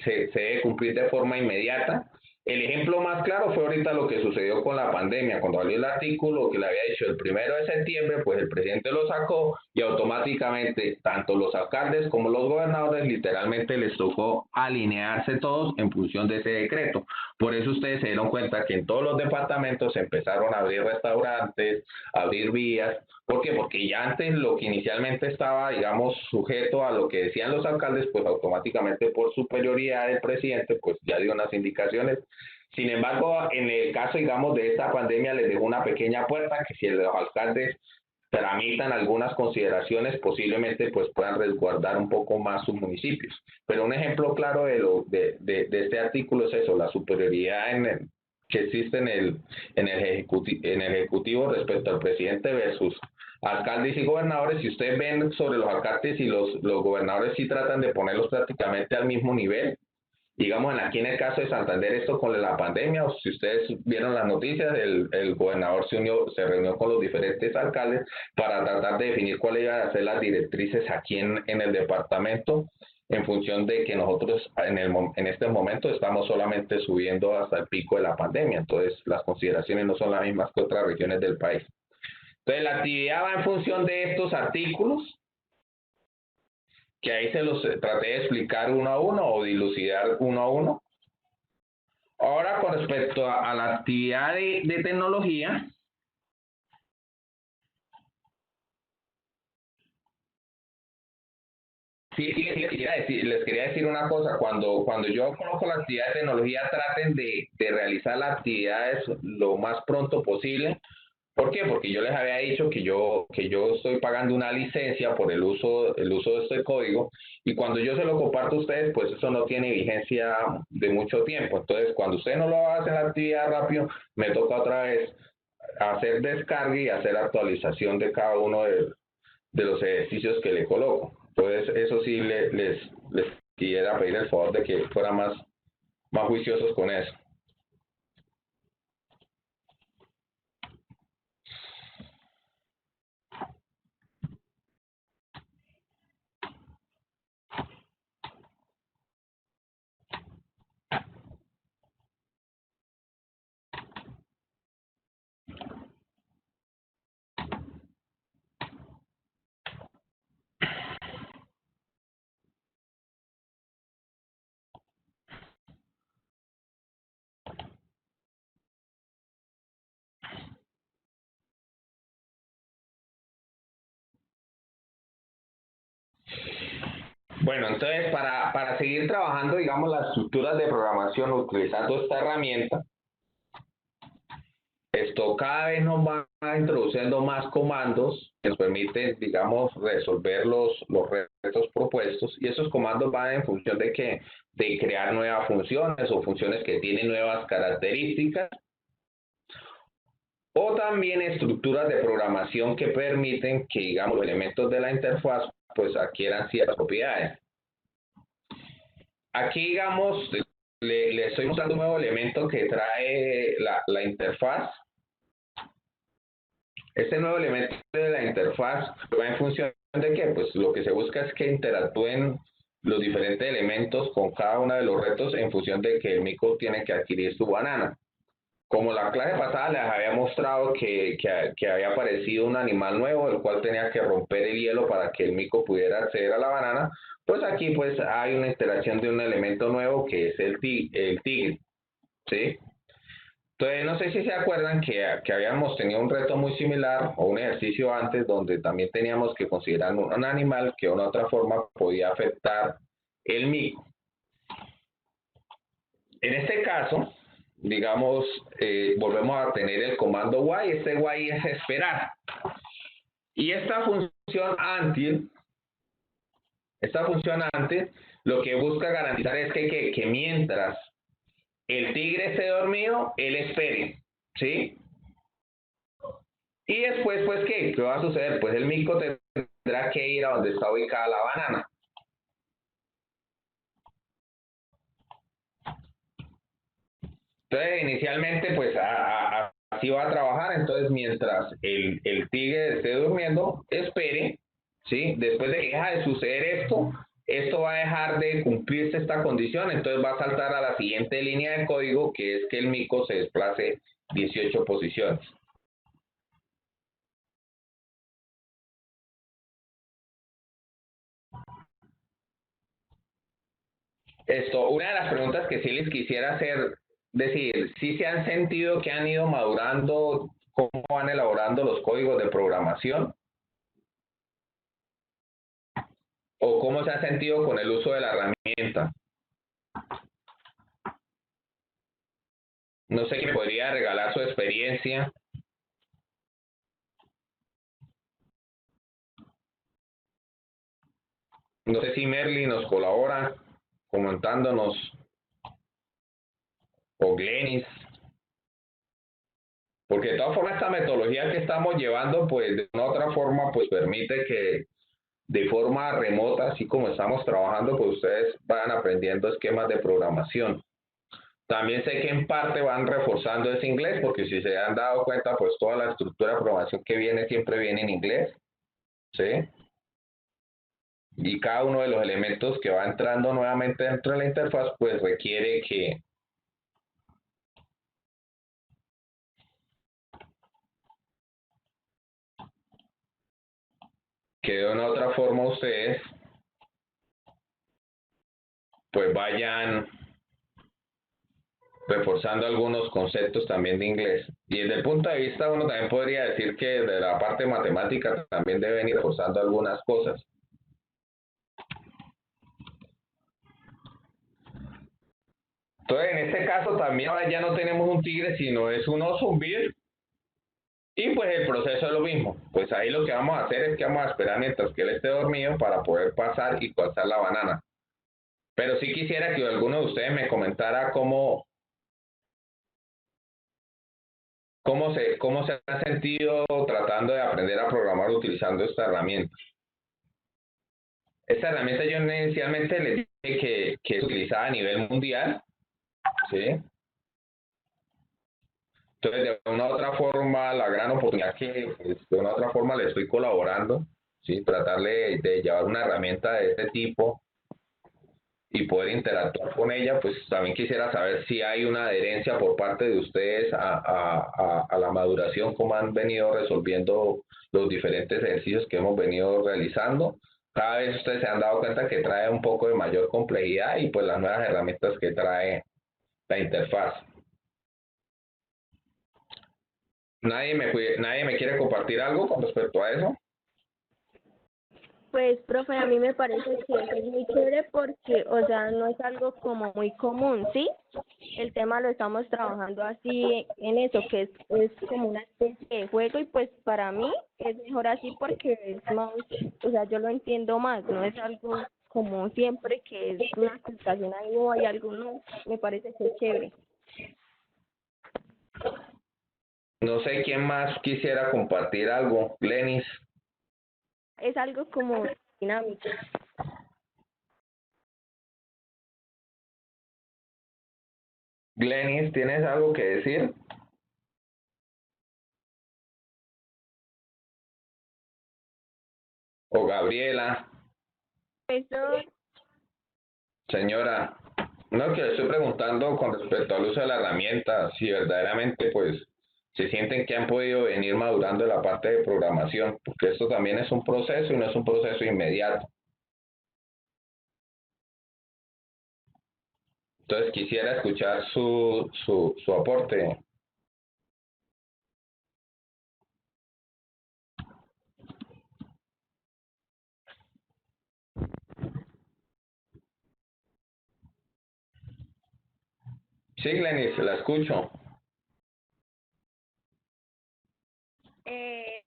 se debe cumplir de forma inmediata. El ejemplo más claro fue ahorita lo que sucedió con la pandemia, cuando salió el artículo que le había dicho el 1 de septiembre, pues el presidente lo sacó y automáticamente tanto los alcaldes como los gobernadores literalmente les tocó alinearse todos en función de ese decreto. Por eso ustedes se dieron cuenta que en todos los departamentos se empezaron a abrir restaurantes, a abrir vías. ¿Por qué? Porque ya antes lo que inicialmente estaba, digamos, sujeto a lo que decían los alcaldes, pues automáticamente por superioridad del presidente, pues ya dio unas indicaciones. Sin embargo, en el caso, digamos, de esta pandemia les dejó una pequeña puerta que si los alcaldes tramitan algunas consideraciones, posiblemente pues puedan resguardar un poco más sus municipios. Pero un ejemplo claro de este artículo es eso, la superioridad que existe en el ejecutivo respecto al presidente versus alcaldes y gobernadores. Si ustedes ven sobre los alcaldes y los gobernadores, sí tratan de ponerlos prácticamente al mismo nivel. Digamos, aquí en el caso de Santander, esto con la pandemia, o si ustedes vieron las noticias, el gobernador se reunió con los diferentes alcaldes para tratar de definir cuáles iban a ser las directrices aquí en el departamento, en función de que nosotros en este momento estamos solamente subiendo hasta el pico de la pandemia. Entonces, las consideraciones no son las mismas que otras regiones del país. Entonces, la actividad va en función de estos artículos, que ahí se los traté de explicar uno a uno o dilucidar uno a uno. Ahora, con respecto a la actividad de tecnología, sí, les quería decir una cosa. Cuando yo coloco la actividad de tecnología, traten de realizar las actividades lo más pronto posible. ¿Por qué? Porque yo les había dicho que yo estoy pagando una licencia por el uso de este código, y cuando yo se lo comparto a ustedes, pues eso no tiene vigencia de mucho tiempo. Entonces, cuando ustedes no lo hacen la actividad rápido, me toca otra vez hacer descarga y hacer actualización de cada uno de los ejercicios que le coloco. Entonces, eso sí les quisiera pedir el favor de que fueran más juiciosos con eso. Bueno, entonces para seguir trabajando, digamos, las estructuras de programación utilizando esta herramienta, esto cada vez nos va introduciendo más comandos que nos permiten, digamos, resolver los retos propuestos, y esos comandos van en función de crear nuevas funciones o funciones que tienen nuevas características, o también estructuras de programación que permiten que, digamos, los elementos de la interfaz pues adquieran ciertas propiedades. Aquí, digamos, le estoy mostrando un nuevo elemento que trae la interfaz. Este nuevo elemento de la interfaz va en función de que, pues lo que se busca es que interactúen los diferentes elementos con cada uno de los retos en función de que el micro tiene que adquirir su banana. como la clase pasada les había mostrado que había aparecido un animal nuevo, el cual tenía que romper el hielo para que el mico pudiera acceder a la banana, pues aquí pues hay una interacción de un elemento nuevo que es el tigre, ¿sí? Entonces, no sé si se acuerdan que habíamos tenido un reto muy similar o un ejercicio antes donde también teníamos que considerar un animal que de una otra forma podía afectar el mico. En este caso, digamos, volvemos a tener el comando while. Este while es esperar. Y esta función until, lo que busca garantizar es que mientras el tigre esté dormido, él espere, ¿sí? Y después, pues, ¿qué va a suceder? Pues el mico tendrá que ir a donde está ubicada la banana. Entonces, inicialmente, pues, así va a trabajar. Entonces, mientras el tigre esté durmiendo, espere, ¿sí? Después de que deja de suceder esto va a dejar de cumplirse esta condición. Entonces, va a saltar a la siguiente línea de código, que es que el mico se desplace 18 posiciones. Una de las preguntas que sí les quisiera hacer, decir, si se han sentido que han ido madurando, cómo van elaborando los códigos de programación, o cómo se ha sentido con el uso de la herramienta. No sé quién podría regalar su experiencia. No sé si Merly nos colabora comentándonos, o Glenis, porque de todas formas esta metodología que estamos llevando, pues de una otra forma, pues permite que de forma remota, así como estamos trabajando, pues ustedes van aprendiendo esquemas de programación. También sé que en parte van reforzando ese inglés, porque si se han dado cuenta, pues toda la estructura de programación que viene siempre viene en inglés, ¿sí? Y cada uno de los elementos que va entrando nuevamente dentro de la interfaz, pues requiere que de una u otra forma ustedes pues vayan reforzando algunos conceptos también de inglés. Y desde el punto de vista, uno también podría decir que de la parte matemática también deben ir reforzando algunas cosas. Entonces, en este caso también ahora ya no tenemos un tigre, sino es un oso, un beaver. Y pues el proceso es lo mismo. Pues ahí lo que vamos a hacer es que vamos a esperar mientras que él esté dormido para poder pasar y cortar la banana. Pero sí quisiera que alguno de ustedes me comentara cómo se ha sentido tratando de aprender a programar utilizando esta herramienta. Esta herramienta yo inicialmente les dije que es utilizada a nivel mundial, ¿sí? Entonces, de una u otra forma, la gran oportunidad que pues, de una u otra forma le estoy colaborando, ¿sí? Tratarle de llevar una herramienta de este tipo y poder interactuar con ella, pues también quisiera saber si hay una adherencia por parte de ustedes a la maduración, cómo han venido resolviendo los diferentes ejercicios que hemos venido realizando. Cada vez ustedes se han dado cuenta que trae un poco de mayor complejidad y pues las nuevas herramientas que trae la interfaz. Nadie me quiere compartir algo con respecto a eso. Pues, profe, a mí me parece que eso es muy chévere porque, o sea, no es algo como muy común, ¿sí? El tema lo estamos trabajando así en eso, que es como una especie de juego y pues para mí es mejor así porque es más, o sea, yo lo entiendo más, no es algo como siempre que es una explicación algo hay algo no, me parece que es chévere. No sé quién más quisiera compartir algo. Lenis, Es algo como dinámico. Glenis, ¿tienes algo que decir? O Gabriela, Eso señora. No, que le estoy preguntando con respecto al uso de la herramienta, si verdaderamente pues se sienten que han podido venir madurando en la parte de programación, porque esto también es un proceso y no es un proceso inmediato. Entonces quisiera escuchar su aporte. Sí, Glenis, la escucho. Eh,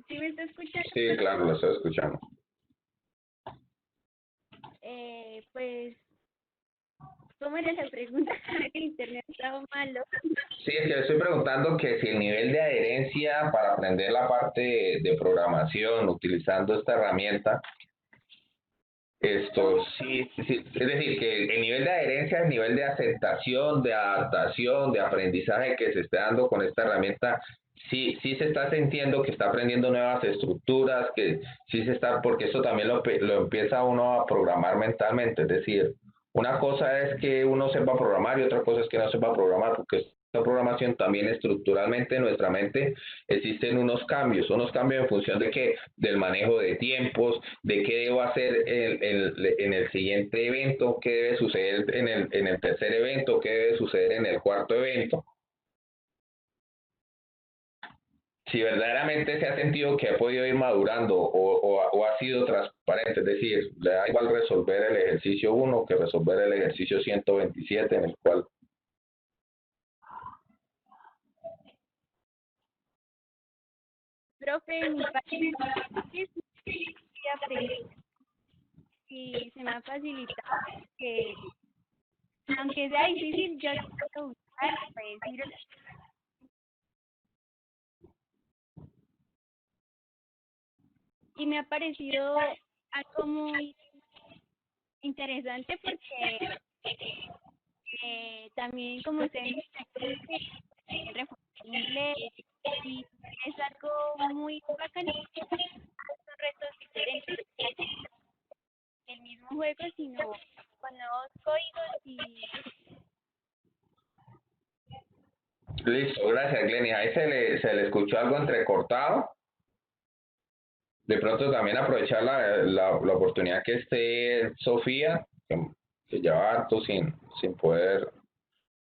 ¿Sí me está escuchando? Sí, claro, la estoy escuchando. Pues, ¿cómo era la pregunta? El internet estaba malo. Sí, es que le estoy preguntando que si el nivel de adherencia para aprender la parte de programación utilizando esta herramienta, esto sí, sí, es decir, que el nivel de adherencia, el nivel de aceptación, de adaptación, de aprendizaje que se está dando con esta herramienta, sí, sí se está sintiendo que está aprendiendo nuevas estructuras, que sí se está, porque eso también lo empieza uno a programar mentalmente, es decir, una cosa es que uno sepa programar y otra cosa es que no sepa programar, porque esta programación también estructuralmente en nuestra mente existen unos cambios en función de que del manejo de tiempos, de qué debo hacer en el siguiente evento, qué debe suceder en el tercer evento, qué debe suceder en el cuarto evento. Si verdaderamente se ha sentido que ha podido ir madurando o ha sido transparente, es decir, le da igual resolver el ejercicio 1 que resolver el ejercicio 127 en el cual... Profe, mi país sí aprendí y se me ha facilitado que, aunque sea difícil, yo quiero buscar, pues, y me ha parecido algo muy interesante porque también, como usted dice, reforzar inglés y es algo muy bacano, son retos diferentes, el mismo juego, sino con nuevos códigos y Listo, gracias, Glenny. Ahí se le escuchó algo entrecortado. De pronto también aprovechar la oportunidad que esté Sofía, que lleva harto sin poder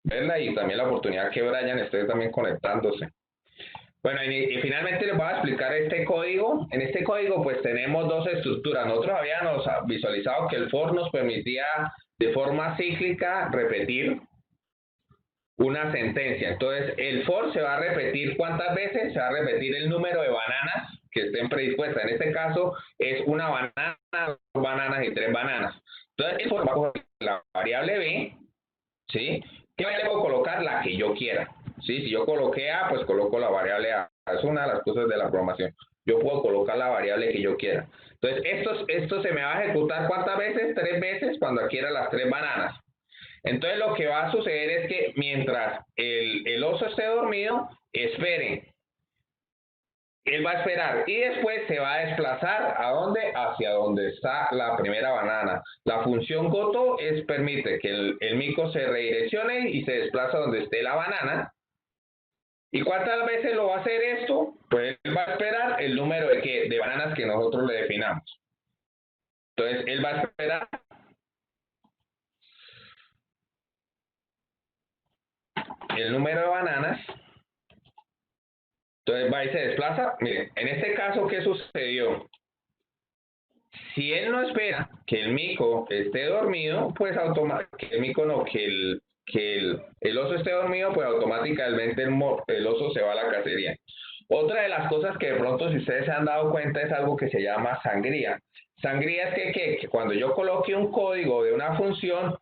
verla, y también la oportunidad que Brian esté también conectándose. Bueno, y finalmente les voy a explicar este código. En este código pues tenemos dos estructuras. Nosotros habíamos visualizado que el for nos permitía de forma cíclica repetir una sentencia. Entonces, el for se va a repetir ¿cuántas veces? Se va a repetir el número de bananas que estén predispuestas. En este caso es una banana, dos bananas y tres bananas. Entonces, el for va a coger la variable b, ¿sí? ¿Qué variable puedo colocar? La que yo quiera, ¿sí? Si yo coloqué a, pues coloco la variable a. Es una de las cosas de la programación. Yo puedo colocar la variable que yo quiera. Entonces, esto se me va a ejecutar ¿cuántas veces? Tres veces cuando quiera las tres bananas. Entonces lo que va a suceder es que mientras el oso esté dormido, espere. Él va a esperar y después se va a desplazar ¿a dónde? Hacia donde está la primera banana. La función goto permite que el mico se redireccione y se desplaza donde esté la banana. ¿Y cuántas veces lo va a hacer esto? Pues él va a esperar el número de bananas que nosotros le definamos. Entonces él va a esperar el número de bananas. Entonces va y se desplaza. Miren, en este caso, ¿qué sucedió? Si él no espera que el mico esté dormido, pues automáticamente, que el mico no, el oso esté dormido, pues automáticamente el oso se va a la cacería. Otra de las cosas que de pronto, si ustedes se han dado cuenta, es algo que se llama sangría. Sangría es que cuando yo coloque un código de una función,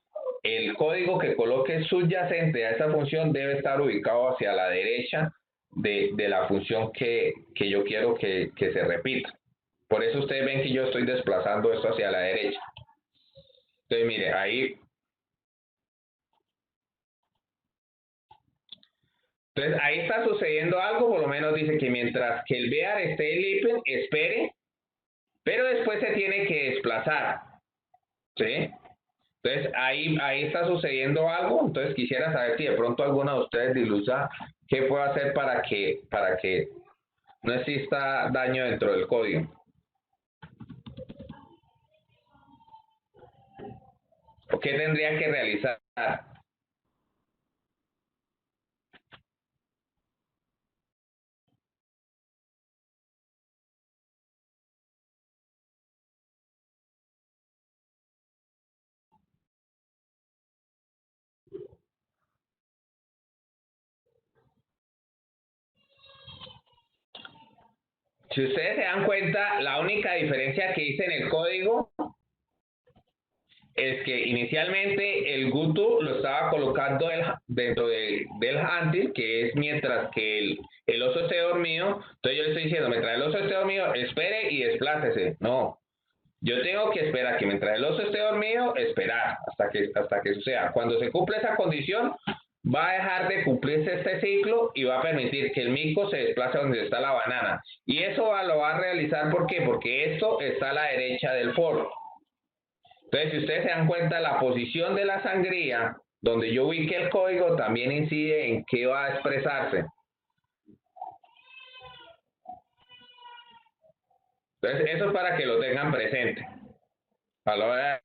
el código que coloque subyacente a esa función debe estar ubicado hacia la derecha de la función que yo quiero que se repita. Por eso ustedes ven que yo estoy desplazando esto hacia la derecha. Entonces, mire, ahí. Entonces, ahí está sucediendo algo, por lo menos dice que mientras que el bear esté lipen, espere, pero después se tiene que desplazar. ¿Sí? Entonces, ahí está sucediendo algo. Entonces, quisiera saber si de pronto alguno de ustedes dilusa qué puede hacer para que no exista daño dentro del código. ¿O qué tendría que realizar? Si ustedes se dan cuenta, la única diferencia que hice en el código es que inicialmente el Guto lo estaba colocando dentro del handle, que es mientras que el oso esté dormido. Entonces yo le estoy diciendo, mientras el oso esté dormido, espere y desplácese. No, yo tengo que esperar que mientras el oso esté dormido, esperar hasta que suceda. Cuando se cumple esa condición, va a dejar de cumplirse este ciclo y va a permitir que el mico se desplace donde está la banana. Y eso lo va a realizar, ¿por qué? Porque esto está a la derecha del for. Entonces, si ustedes se dan cuenta, la posición de la sangría, donde yo ubique el código, también incide en qué va a expresarse. Entonces, eso es para que lo tengan presente a la hora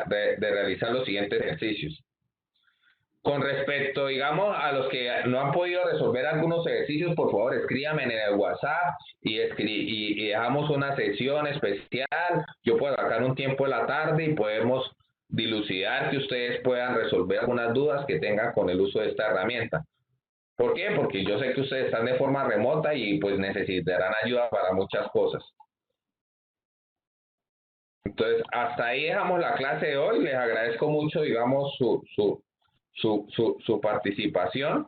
de realizar los siguientes ejercicios. Con respecto, digamos, a los que no han podido resolver algunos ejercicios, por favor, escríbanme en el WhatsApp y dejamos una sesión especial. Yo puedo sacar un tiempo de la tarde y podemos dilucidar que ustedes puedan resolver algunas dudas que tengan con el uso de esta herramienta. ¿Por qué? Porque yo sé que ustedes están de forma remota y pues necesitarán ayuda para muchas cosas. Entonces, hasta ahí dejamos la clase de hoy. Les agradezco mucho, digamos, su participación.